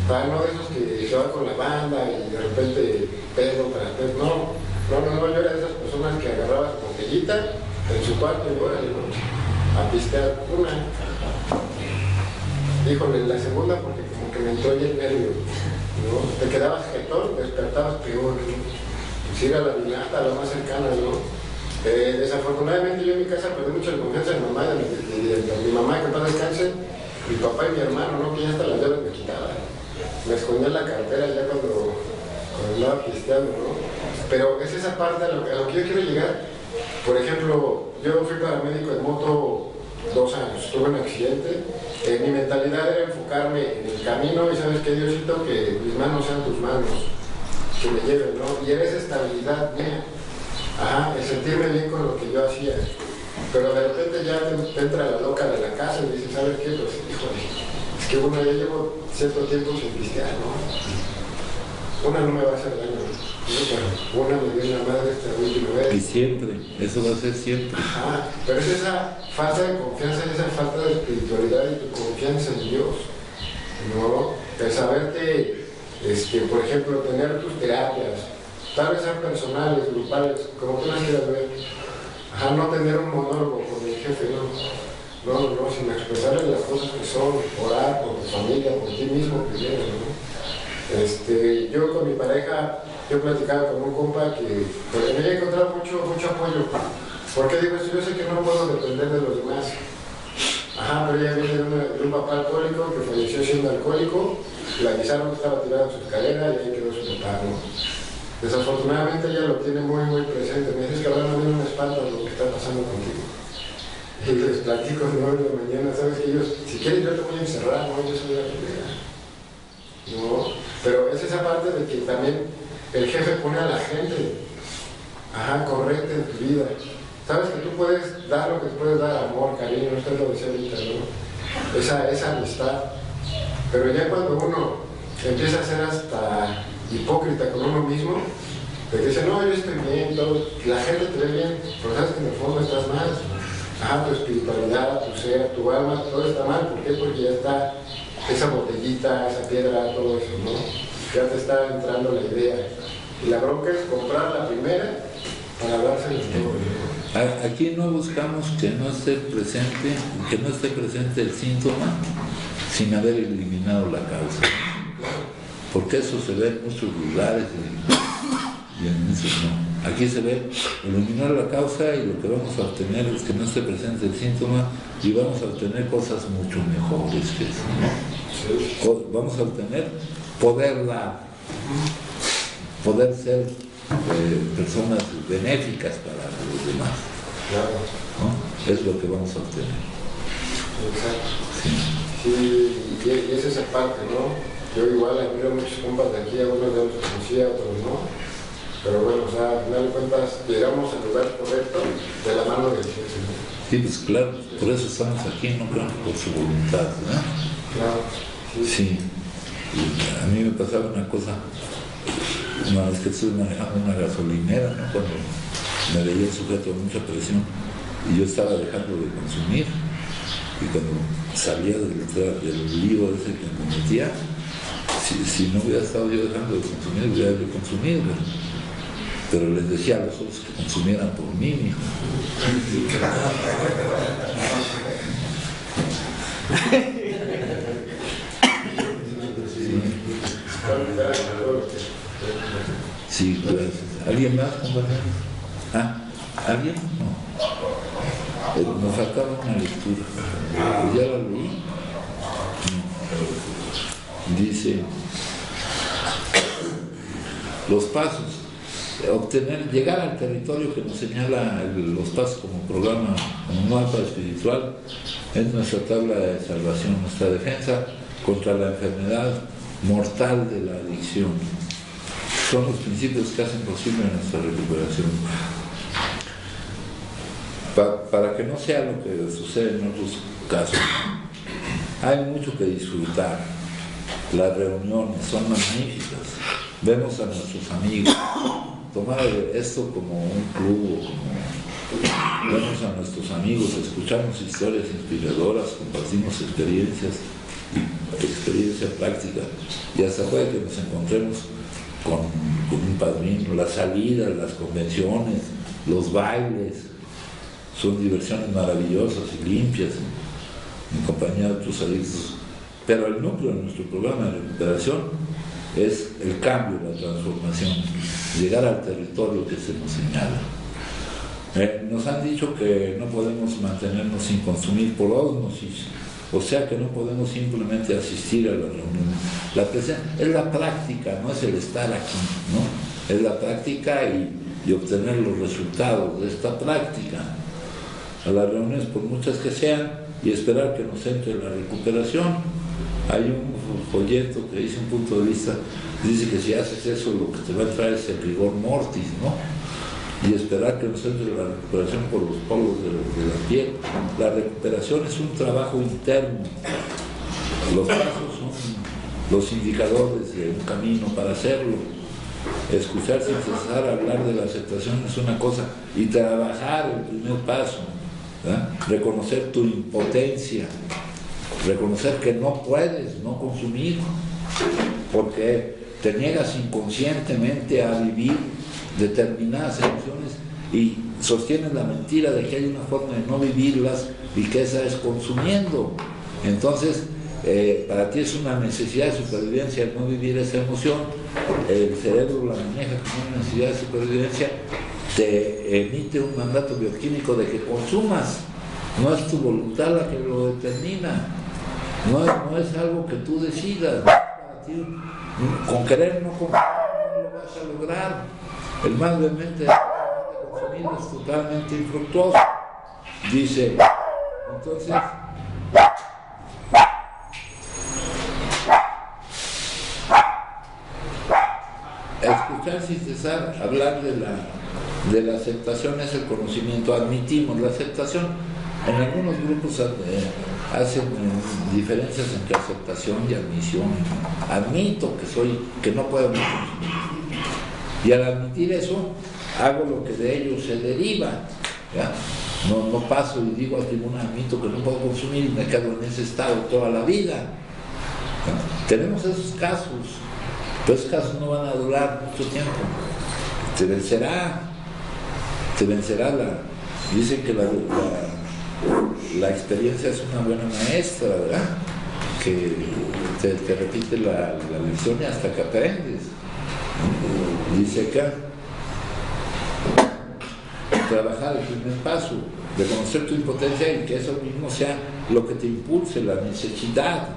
no de esos que se van con la banda y de repente pedo tras pedo, no, yo era de esas personas que agarraba su botellita en su cuarto y órale, ¿no? A pistear una. Híjole, la segunda porque como que me entró ya el nervio, ¿no? Te quedabas jetón, despertabas peor, ¿no? Pues ir a la vinata, a la más cercana, ¿no? Desafortunadamente yo en mi casa perdí mucha confianza de mi mamá, de mi mamá que en paz descanse, mi papá y mi hermano, ¿no? Que ya hasta las llaves me quitaban. Me escondía en la cartera ya cuando andaba pisteando, ¿no? Pero es esa parte a lo que yo quiero llegar. Por ejemplo, yo fui paramédico de moto 2 años, tuve un accidente. Mi mentalidad era enfocarme en el camino y sabes que Diosito, que mis manos sean tus manos, que me lleven, ¿no? Y era esa estabilidad mía, el sentirme bien con lo que yo hacía. Pero de repente ya te entra la loca de la casa y dices, ¿sabes qué? Pues, híjole, es que ya llevo cierto tiempo sin pistear, ¿no? Una no me va a hacer daño, ¿no? Una me dio una madre esta última vez. Y siempre, eso va a ser siempre. Pero es esa falta de confianza, esa falta de espiritualidad y tu confianza en Dios, ¿no? El saberte, por ejemplo, tener tus terapias, tal vez sean personales, grupales, como tú las quieras ver. No tener un monólogo con el jefe, no, sino expresarle las cosas que son, orar por tu familia, por ti mismo primero, ¿no? Yo con mi pareja, yo platicaba con un compa que me había encontrado mucho apoyo. Porque digo, yo sé que no puedo depender de los demás. Pero ella viene de un papá alcohólico que falleció siendo alcohólico, le avisaron que estaba tirado en su escalera y ahí quedó su papá, ¿no? Desafortunadamente ella lo tiene muy presente. Me dices que ahora no me espanta lo que está pasando contigo. Y les platico a 9 de la mañana, sabes que ellos, si quieren yo te voy a encerrar, no, yo soy la primera. No, pero es esa parte de que también el jefe pone a la gente, correcta en tu vida. Sabes que tú puedes dar lo que tú puedes dar, amor, cariño, usted lo decía ahorita, ¿no? Esa amistad. Pero ya cuando uno empieza a ser hasta hipócrita con uno mismo, de que dice, no, yo estoy bien, todo, la gente te ve bien, pero sabes que en el fondo estás mal. Tu espiritualidad, tu ser, tu alma, todo está mal. ¿Por qué? Porque ya está esa botellita, esa piedra, todo eso, ¿no? Ya te está entrando la idea. Y la bronca es comprar la primera para darse el todo. Aquí no buscamos que no esté presente el síntoma sin haber eliminado la causa. Porque eso se ve en muchos lugares y en eso no. Aquí se ve eliminar la causa y lo que vamos a obtener es que no esté presente el síntoma y vamos a obtener cosas mucho mejores que eso, ¿no? Vamos a obtener poder ser personas benéficas para los demás, ¿no? Es lo que vamos a obtener. Exacto. Sí. Sí, y es esa parte, ¿no? Yo igual admiro a muchos compas de aquí, algunos de los conocía, otros no. Pero bueno, o sea, al final de cuentas, llegamos al lugar correcto de la mano del jefe, ¿no? Sí, pues claro, por eso estamos aquí, no creo que por su voluntad, ¿no? Claro. Sí. Y a mí me pasaba una cosa, una vez que estuve manejando una gasolinera, ¿no? Cuando me veía sujeto a mucha presión y yo estaba dejando de consumir, y cuando salía del lío ese que me metía, si no hubiera estado yo dejando de consumir, hubiera yo consumido, pero les decía a los otros que consumieran por mí, mijo. Sí, gracias. ¿Alguien más, compañero? ¿Ah? ¿Alguien? No. Nos faltaba una lectura. Pues ya la leí. Dice, los pasos. Llegar al territorio que nos señala los pasos como programa, como mapa espiritual, es nuestra tabla de salvación, nuestra defensa contra la enfermedad mortal de la adicción. Son los principios que hacen posible nuestra recuperación. Para que no sea lo que sucede en otros casos, hay mucho que disfrutar. Las reuniones son magníficas. Vemos a nuestros amigos. Tomar esto como un club, vemos a nuestros amigos, escuchamos historias inspiradoras, compartimos experiencia práctica, y hasta puede que nos encontremos con un padrino. Las salidas, las convenciones, los bailes, son diversiones maravillosas y limpias en compañía de otros adictos. Pero el núcleo de nuestro programa de recuperación es el cambio, la transformación, llegar al territorio que se nos señala. Nos han dicho que no podemos mantenernos sin consumir por ósmosis, o sea que no podemos simplemente asistir a la reunión. La presencia es la práctica, no es el estar aquí, ¿no? Es la práctica y obtener los resultados de esta práctica. A las reuniones, por muchas que sean, y esperar que nos entre la recuperación. Hay un folleto que dice un punto de vista, dice que si haces eso lo que te va a entrar es el rigor mortis, ¿no? Y esperar que nos entre la recuperación por los polos de la piel. La recuperación es un trabajo interno. Los pasos son los indicadores de un camino para hacerlo. Escuchar sin cesar, hablar de la aceptación es una cosa, y trabajar el primer paso, ¿verdad? Reconocer tu impotencia, reconocer que no puedes no consumir porque te niegas inconscientemente a vivir determinadas emociones y sostienes la mentira de que hay una forma de no vivirlas y que esa es consumiendo. Entonces para ti es una necesidad de supervivencia el no vivir esa emoción, el cerebro la maneja como una necesidad de supervivencia, te emite un mandato bioquímico de que consumas. No es tu voluntad la que lo determina. No es algo que tú decidas. Para ti, con querer no consumir no lo vas a lograr. El mal de mente de consumir es totalmente infructuoso. Dice, entonces, escuchar sin cesar, hablar de la aceptación es el conocimiento. Admitimos la aceptación. En algunos grupos hacen diferencias entre aceptación y admisión. Admito que no puedo consumir. Y al admitir eso, hago lo que de ello se deriva. ¿Ya? No paso y digo al tribunal, admito que no puedo consumir y me quedo en ese estado toda la vida. ¿Ya? Tenemos esos casos, pero esos casos no van a durar mucho tiempo. Te vencerá dicen que la experiencia es una buena maestra, ¿verdad? Que te repite la lección hasta que aprendes. Dice acá, trabajar el primer paso, reconocer tu impotencia y que eso mismo sea lo que te impulse, la necesidad,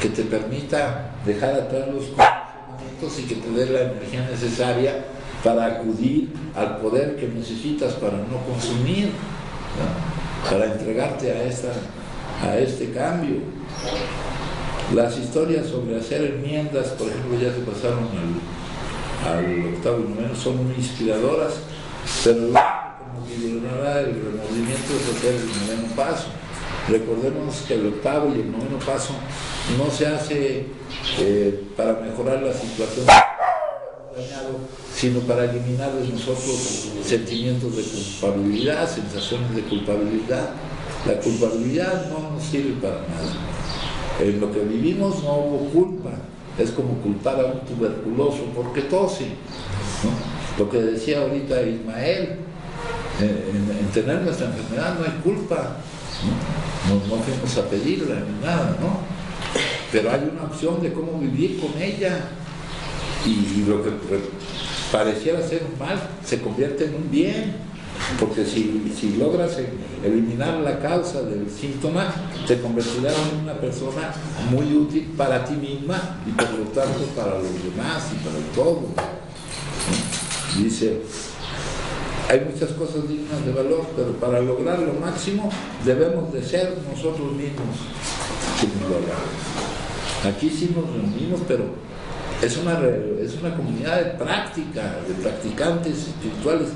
que te permita dejar atrás los condicionamientos y que te dé la energía necesaria para acudir al poder que necesitas para no consumir, ¿no? Para entregarte a este cambio. Las historias sobre hacer enmiendas, por ejemplo, ya se pasaron al octavo y noveno, son muy inspiradoras, pero como liberará el remordimiento es hacer el noveno paso. Recordemos que el octavo y el noveno paso no se hace para mejorar la situación dañado, sino para eliminar de nosotros sentimientos de culpabilidad, sensaciones de culpabilidad. La culpabilidad no nos sirve para nada. En lo que vivimos no hubo culpa. Es como culpar a un tuberculoso porque tose, ¿no? Lo que decía ahorita Ismael, en tener nuestra enfermedad no hay culpa, ¿no? No fuimos a pedirla ni nada, ¿no? Pero hay una opción de cómo vivir con ella, y lo que pareciera ser un mal se convierte en un bien, porque si logras eliminar la causa del síntoma, te convertirás en una persona muy útil para ti misma y por lo tanto para los demás y para el todo. Dice, hay muchas cosas dignas de valor, pero para lograr lo máximo debemos de ser nosotros mismos quienes lo hagamos. Aquí sí nos reunimos, pero es una comunidad de práctica, de practicantes espirituales,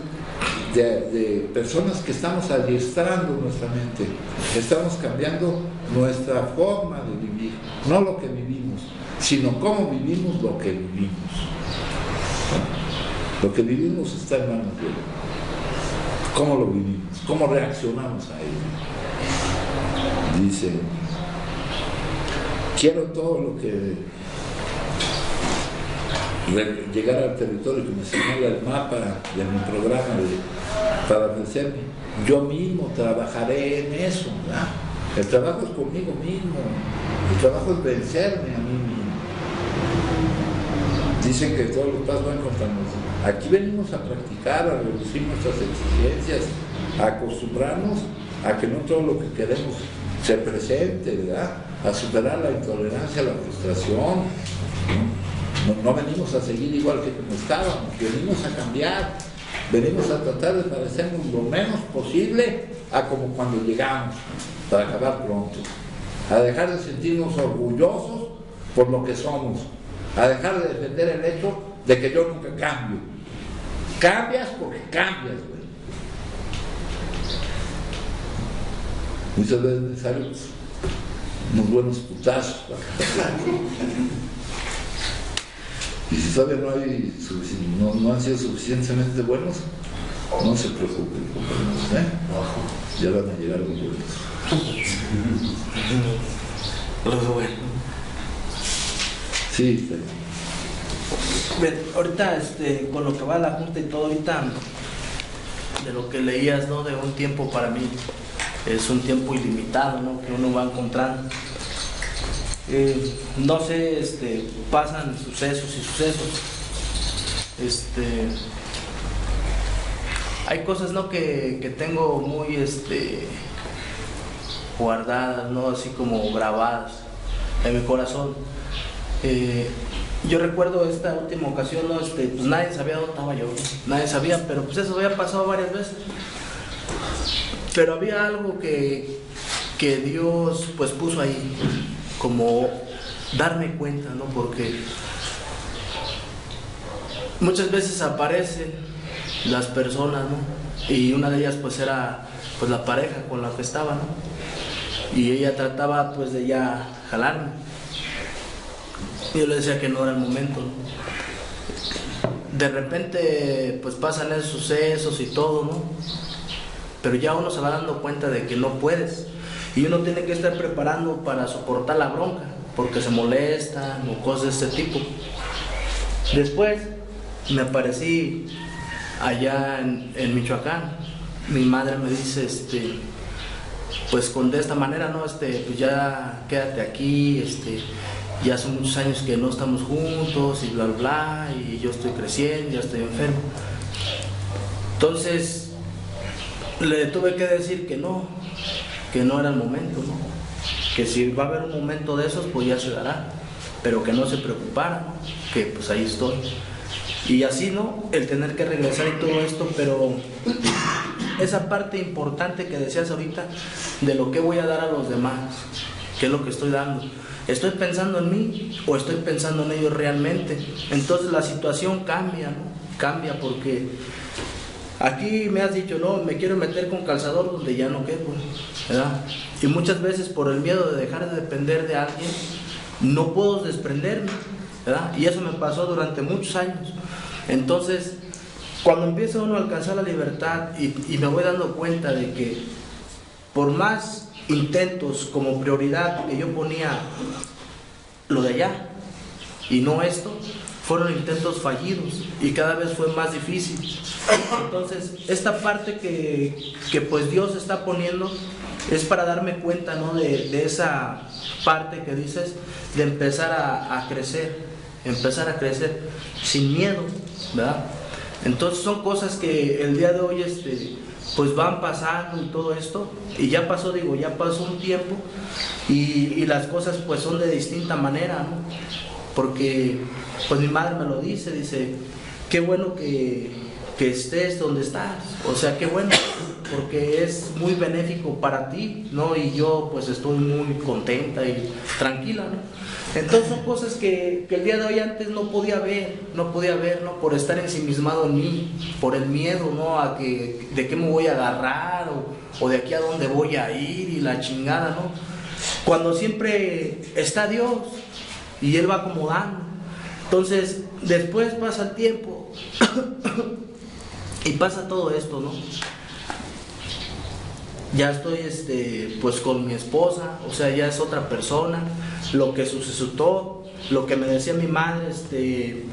de personas que estamos adiestrando nuestra mente, estamos cambiando nuestra forma de vivir, no lo que vivimos, sino cómo vivimos lo que vivimos. Lo que vivimos está en manos de Él. ¿Cómo lo vivimos? ¿Cómo reaccionamos a ello? Dice, quiero todo lo que llegar al territorio que me señala el mapa de mi programa para ofrecerme. Yo mismo trabajaré en eso, ¿verdad? El trabajo es conmigo mismo, el trabajo es vencerme a mí mismo. Dicen que todos los pasos van contra nosotros. Aquí venimos a practicar, a reducir nuestras exigencias, a acostumbrarnos a que no todo lo que queremos se presente, ¿verdad? A superar la intolerancia, la frustración, ¿no? No venimos a seguir igual que como estábamos, venimos a cambiar, venimos a tratar de parecernos lo menos posible a como cuando llegamos, para acabar pronto, a dejar de sentirnos orgullosos por lo que somos, a dejar de defender el hecho de que yo nunca cambio. Cambias porque cambias, güey. Muchas veces me salen unos buenos putazos. Y si todavía no han sido suficientemente buenos, no se preocupen, compañeros, ¿eh? Ya van a llegar los buenos. Los buenos. Sí, está bien. Bien, ahorita con lo que va a la junta y todo ahorita, de lo que leías, ¿no? De un tiempo para mí, es un tiempo ilimitado, ¿no? Que uno va encontrando. No sé, pasan sucesos y sucesos. Hay cosas, ¿no? que tengo muy guardadas, ¿no? Así como grabadas en mi corazón. Yo recuerdo esta última ocasión, ¿no? Pues nadie sabía dónde estaba yo, nadie sabía, pero pues eso había pasado varias veces. Pero había algo que Dios pues puso ahí, como darme cuenta, ¿no? Porque muchas veces aparecen las personas, ¿no? Y una de ellas pues era pues la pareja con la que estaba, ¿no? Y ella trataba pues de ya jalarme. Y yo le decía que no era el momento, ¿no? De repente pues pasan esos sucesos y todo, ¿no? Pero ya uno se va dando cuenta de que no puedes. Y uno tiene que estar preparando para soportar la bronca, porque se molestan o cosas de este tipo. Después me aparecí allá en Michoacán. Mi madre me dice, pues de esta manera, ¿no? Pues ya quédate aquí, ya hace muchos años que no estamos juntos y bla, bla, bla, y yo estoy creciendo, ya estoy enfermo. Entonces, le tuve que decir que no era el momento, ¿no? Que si va a haber un momento de esos, pues ya se dará, pero que no se preocupara, ¿no? Que pues ahí estoy. Y así, ¿no? El tener que regresar y todo esto, pero esa parte importante que decías ahorita, de lo que voy a dar a los demás, qué es lo que estoy dando. ¿Estoy pensando en mí o estoy pensando en ellos realmente? Entonces la situación cambia, ¿no? Cambia porque aquí me has dicho, no, me quiero meter con calzador donde ya no quepo, ¿verdad? Y muchas veces por el miedo de dejar de depender de alguien, no puedo desprenderme, ¿verdad? Y eso me pasó durante muchos años. Entonces, cuando empieza uno a alcanzar la libertad y me voy dando cuenta de que por más intentos como prioridad que yo ponía lo de allá y no esto, fueron intentos fallidos y cada vez fue más difícil. Entonces esta parte que pues Dios está poniendo es para darme cuenta, ¿no? de esa parte que dices, de empezar a crecer sin miedo, ¿verdad? Entonces son cosas que el día de hoy pues van pasando y todo esto, y ya pasó, ya pasó un tiempo y las cosas pues son de distinta manera, ¿no? Porque pues mi madre me lo dice, qué bueno que estés donde estás, o sea, qué bueno, porque es muy benéfico para ti, ¿no? Y yo pues estoy muy contenta y tranquila, ¿no? Entonces son cosas que el día de hoy antes no podía ver, ¿no? Por estar ensimismado en mí, por el miedo, ¿no? De qué me voy a agarrar o de aquí a dónde voy a ir y la chingada, ¿no? Cuando siempre está Dios y Él va acomodando. Entonces, después pasa el tiempo y pasa todo esto, ¿no? Ya estoy pues con mi esposa, o sea, ya es otra persona. Lo que sucedió, lo que me decía mi madre,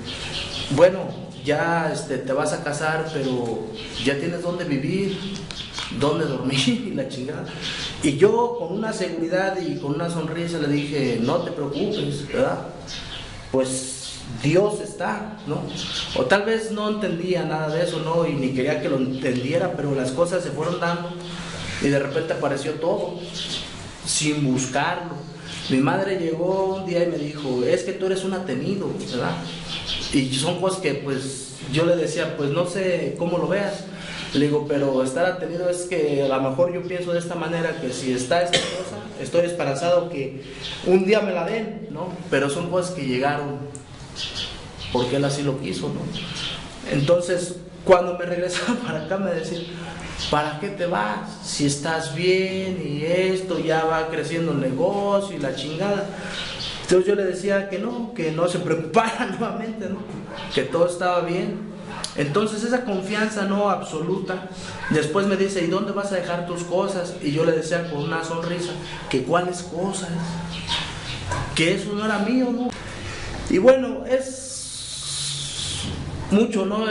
bueno, ya te vas a casar, pero ya tienes dónde vivir, dónde dormir y la chingada. Y yo con una seguridad y con una sonrisa le dije, no te preocupes, ¿verdad? Pues Dios está, ¿no? O tal vez no entendía nada de eso, ¿no? Y ni quería que lo entendiera, pero las cosas se fueron dando y de repente apareció todo, sin buscarlo. Mi madre llegó un día y me dijo, es que tú eres un atenido, ¿verdad? Y son cosas que pues yo le decía, pues no sé cómo lo veas. Le digo, pero estar atenido es que a lo mejor yo pienso de esta manera, que si está esta cosa, estoy esperanzado que un día me la den, ¿no? Pero son cosas que llegaron porque Él así lo quiso, ¿no? Entonces, cuando me regresaba para acá me decían, ¿para qué te vas? Si estás bien y esto, ya va creciendo el negocio y la chingada. Entonces yo le decía que no se preocupara nuevamente, ¿no? Que todo estaba bien. Entonces esa confianza no absoluta, después me dice, ¿y dónde vas a dejar tus cosas? Y yo le decía con una sonrisa, que cuáles cosas, que eso no era mío, ¿no? Y bueno, es mucho, ¿no?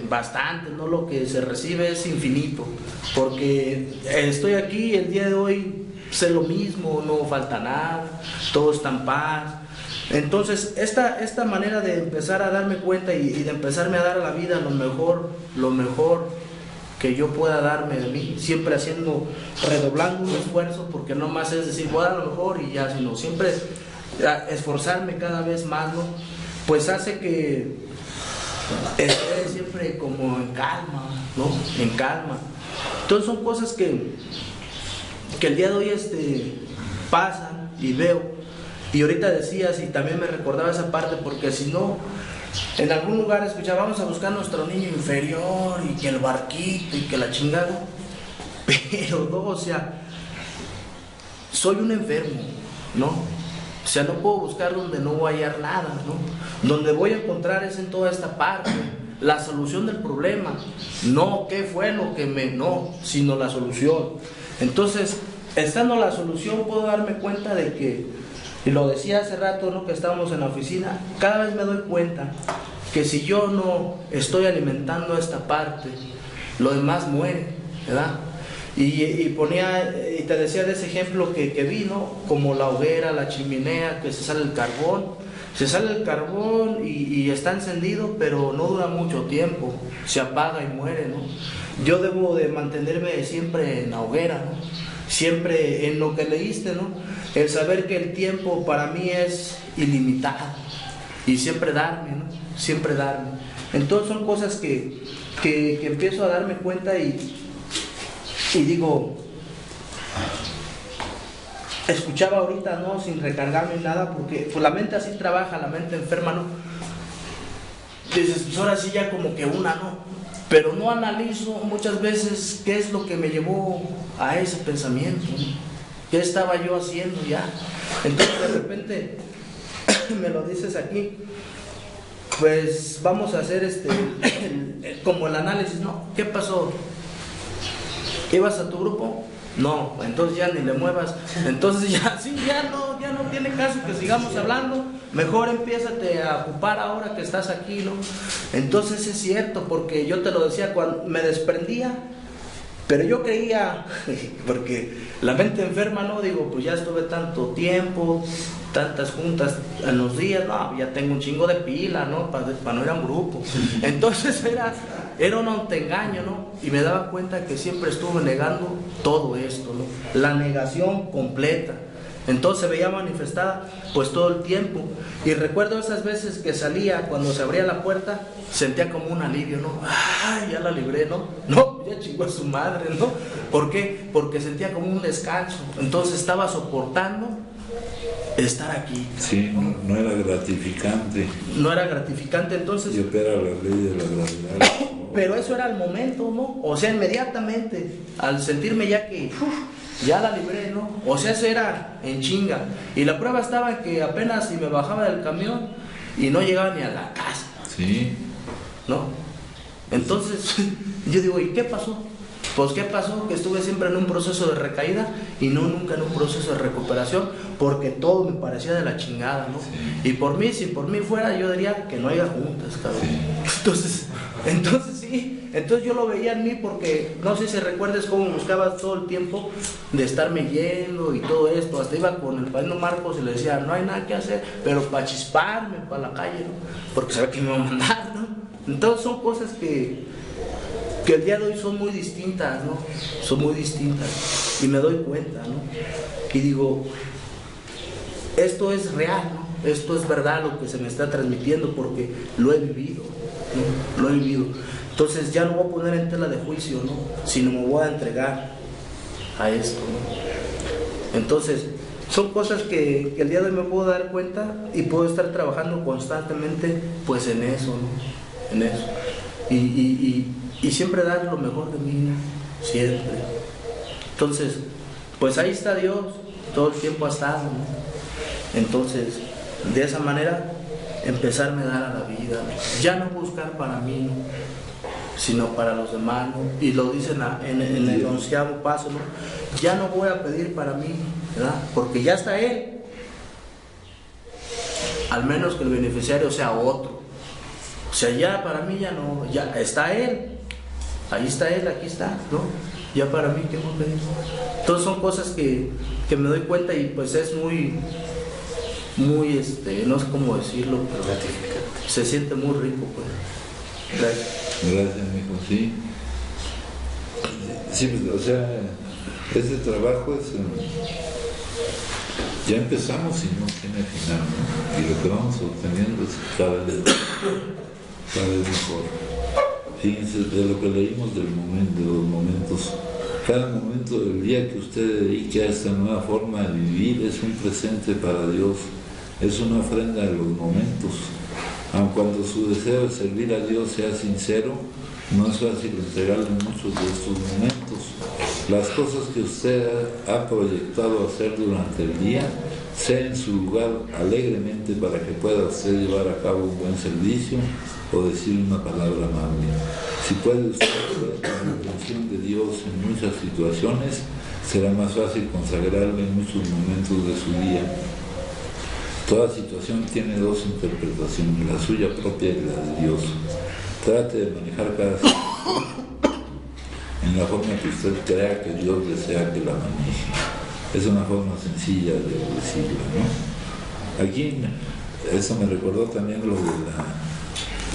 Bastante, ¿no? Lo que se recibe es infinito, porque estoy aquí el día de hoy, sé lo mismo, no falta nada, todo está en paz. Entonces esta manera de empezar a darme cuenta y de empezarme a dar a la vida lo mejor que yo pueda darme de mí, siempre redoblando un esfuerzo, porque no más es decir, voy a dar lo mejor y ya, sino siempre esforzarme cada vez más, ¿no? Pues hace que esté siempre como en calma, ¿no? En calma. Entonces son cosas que el día de hoy pasan y veo. Y ahorita decías, y también me recordaba esa parte, porque si no, en algún lugar escuchaba, vamos a buscar nuestro niño inferior, y que el barquito, y que la chingada. Pero no, o sea, soy un enfermo, ¿no? O sea, no puedo buscar donde no voy a hallar nada, ¿no? Donde voy a encontrar es en toda esta parte, la solución del problema. No qué fue lo que no, sino la solución. Entonces, estando la solución, puedo darme cuenta de que, y lo decía hace rato, ¿no? Que estábamos en la oficina, cada vez me doy cuenta que si yo no estoy alimentando esta parte, lo demás muere, ¿verdad? Y te decía de ese ejemplo que vi, ¿no? Como la hoguera, la chimenea, que se sale el carbón, Se sale el carbón y está encendido, pero no dura mucho tiempo, se apaga y muere, ¿no? Yo debo de mantenerme siempre en la hoguera, ¿no? Siempre en lo que leíste, ¿no? El saber que el tiempo para mí es ilimitado y siempre darme, ¿no? Siempre darme. Entonces son cosas que empiezo a darme cuenta y digo, escuchaba ahorita, ¿no? Sin recargarme en nada, porque pues la mente así trabaja, la mente enferma, ¿no? Dices, pues ahora sí ya como que una, ¿no? Pero no analizo muchas veces qué es lo que me llevó a ese pensamiento, ¿no? ¿Qué estaba yo haciendo ya? Entonces de repente me lo dices aquí, pues vamos a hacer como el análisis, ¿no? ¿Qué pasó? ¿Ibas a tu grupo? No, entonces ya ni le muevas. Entonces ya no tiene caso que sigamos hablando. Mejor empiézate a ocupar ahora que estás aquí, ¿no? Entonces es cierto, porque yo te lo decía cuando me desprendía, pero yo creía, porque la mente enferma, ¿no? Digo, pues ya estuve tanto tiempo, tantas juntas en los días, no, ya tengo un chingo de pila, ¿no? Para no ir a un grupo. Entonces era un autoengaño, ¿no? Y me daba cuenta que siempre estuve negando todo esto, ¿no? La negación completa. Entonces se veía manifestada pues todo el tiempo. Y recuerdo esas veces que salía, cuando se abría la puerta, sentía como un alivio, ¿no? ¡Ay, ya la libré!, ¿no? No, ya chingó a su madre, ¿no? ¿Por qué? Porque sentía como un descanso. Entonces estaba soportando estar aquí. Sí, no era gratificante. No era gratificante, entonces... Y opera la ley de la gravedad. Pero eso era el momento, ¿no? O sea, inmediatamente, al sentirme ya que... ya la libré, ¿no? O sea, eso era en chinga. Y la prueba estaba en que apenas si me bajaba del camión y no llegaba ni a la casa. Sí. ¿No? Entonces, yo digo, ¿y qué pasó? Pues, ¿qué pasó? Que estuve siempre en un proceso de recaída y no nunca en un proceso de recuperación, porque todo me parecía de la chingada, ¿no? Sí. Y por mí, si por mí fuera, yo diría que no haya juntas, cabrón. Sí. Entonces sí, entonces yo lo veía en mí, porque no sé si recuerdes cómo buscaba todo el tiempo de estarme yendo y todo esto. Hasta iba con el padrino Marcos y le decía, no hay nada que hacer, pero para chisparme para la calle, ¿no? Porque sabe que me va a mandar, ¿no? Entonces son cosas que el día de hoy son muy distintas, ¿no? Son muy distintas y me doy cuenta, ¿no? Y digo, esto es real, ¿no? Esto es verdad lo que se me está transmitiendo, porque lo he vivido, ¿no? Lo he vivido. Entonces ya no voy a poner en tela de juicio, ¿no? Sino me voy a entregar a esto, ¿no? Entonces son cosas que el día de hoy me puedo dar cuenta y puedo estar trabajando constantemente pues en eso, ¿no? En eso. Y siempre dar lo mejor de mí, ¿no? Siempre. Entonces, pues ahí está Dios, todo el tiempo ha estado, ¿no? Entonces, de esa manera, empezarme a dar a la vida, ¿no? Ya no buscar para mí, ¿no? Sino para los demás, ¿no? Y lo dicen en el 11º paso, ¿no? Ya no voy a pedir para mí, ¿verdad? Porque ya está Él. Al menos que el beneficiario sea otro. O sea, ya para mí ya no, ya está Él. Ahí está Él, aquí está, ¿no? Ya para mí, ¿qué voy a pedir? Entonces son cosas que me doy cuenta y pues es muy, no sé cómo decirlo, pero se siente muy rico, pues. Gracias. Gracias, mijo, sí. Sí, o sea, este trabajo es... ya empezamos y no tiene final, ¿no? Y lo que vamos obteniendo es cada vez mejor. Fíjense, de lo que leímos de los momentos, cada momento del día que usted dedique a esta nueva forma de vivir es un presente para Dios, es una ofrenda de los momentos. Aun cuando su deseo de servir a Dios sea sincero, no es fácil entregarle muchos de estos momentos. Las cosas que usted ha proyectado hacer durante el día, sea en su lugar alegremente para que pueda usted llevar a cabo un buen servicio o decir una palabra amable. Si puede usted hacer con la atención de Dios en muchas situaciones, será más fácil consagrarle en muchos momentos de su día. Toda situación tiene dos interpretaciones, la suya propia y la de Dios. Trate de manejar cada situación en la forma que usted crea que Dios desea que la maneje. Es una forma sencilla de decirlo, ¿no? Aquí eso me recordó también lo de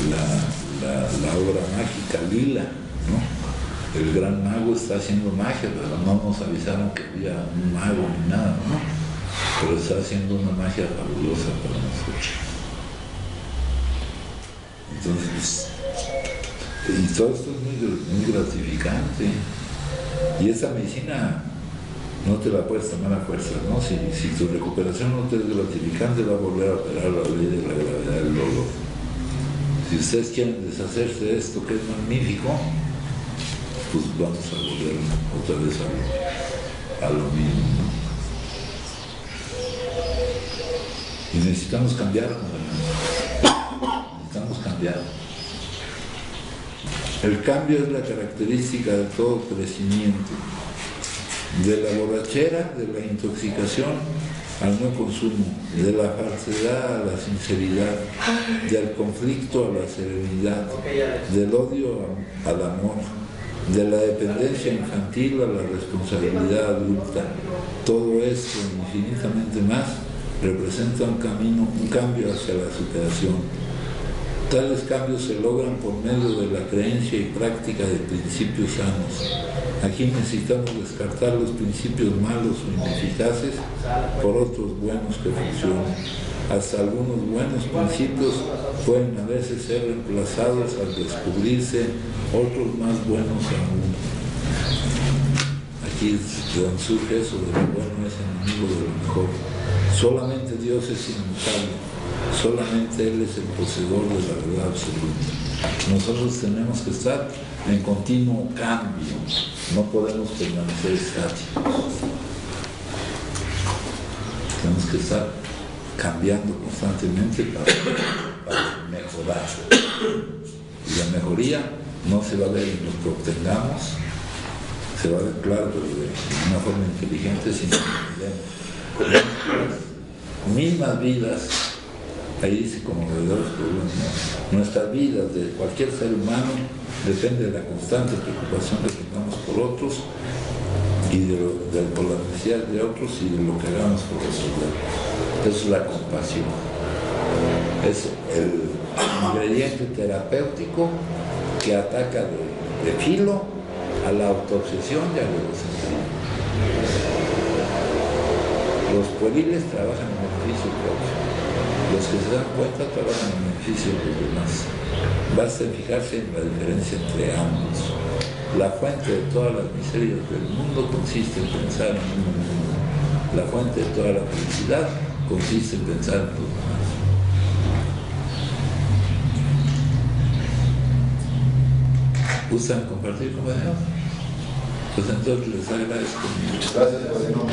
la obra mágica Lila, ¿no? El gran mago está haciendo magia, pero no nos avisaron que había un mago ni nada, ¿no? Pero está haciendo una magia fabulosa para nosotros. Entonces, y todo esto es muy gratificante. Y esa medicina no te la puedes tomar a fuerza, ¿no? Si tu recuperación no te es gratificante, va a volver a operar la ley de la gravedad del dolor. Si ustedes quieren deshacerse de esto, que es magnífico, pues vamos a volver otra vez a lo mismo, ¿no? Y necesitamos cambiar, necesitamos cambiar. El cambio es la característica de todo crecimiento, de la borrachera, de la intoxicación al no consumo, de la falsedad a la sinceridad, del conflicto a la serenidad, del odio al amor, de la dependencia infantil a la responsabilidad adulta. Todo esto, infinitamente más, representa un cambio hacia la superación. Tales cambios se logran por medio de la creencia y práctica de principios sanos. Aquí necesitamos descartar los principios malos o ineficaces por otros buenos que funcionen. Hasta algunos buenos principios pueden a veces ser reemplazados al descubrirse otros más buenos aún. Aquí es donde surge eso de lo bueno es enemigo de lo mejor. Solamente Dios es inmutable, solamente Él es el poseedor de la verdad absoluta. Nosotros tenemos que estar en continuo cambio, no podemos permanecer estáticos. Tenemos que estar cambiando constantemente para mejorar. Y la mejoría no se va a ver en lo que obtengamos, se va a ver, claro, pero de una forma inteligente, sino con mismas vidas. Ahí dice como de dos problemas. Nuestras vidas de cualquier ser humano depende de la constante preocupación que tengamos por otros y por las necesidades de otros y de lo que hagamos por resolver. Eso es la compasión. Es el ingrediente terapéutico que ataca de filo a la autoobsesión y al egocentrismo. Los pueriles trabajan en beneficio propio. Los que se dan cuenta trabajan en beneficio de los demás. Basta fijarse en la diferencia entre ambos. La fuente de todas las miserias del mundo consiste en pensar en uno mismo. La fuente de toda la felicidad consiste en pensar en los demás. ¿Gustan compartir, compañeros? Pues entonces les agradezco mucho. Gracias, padrino.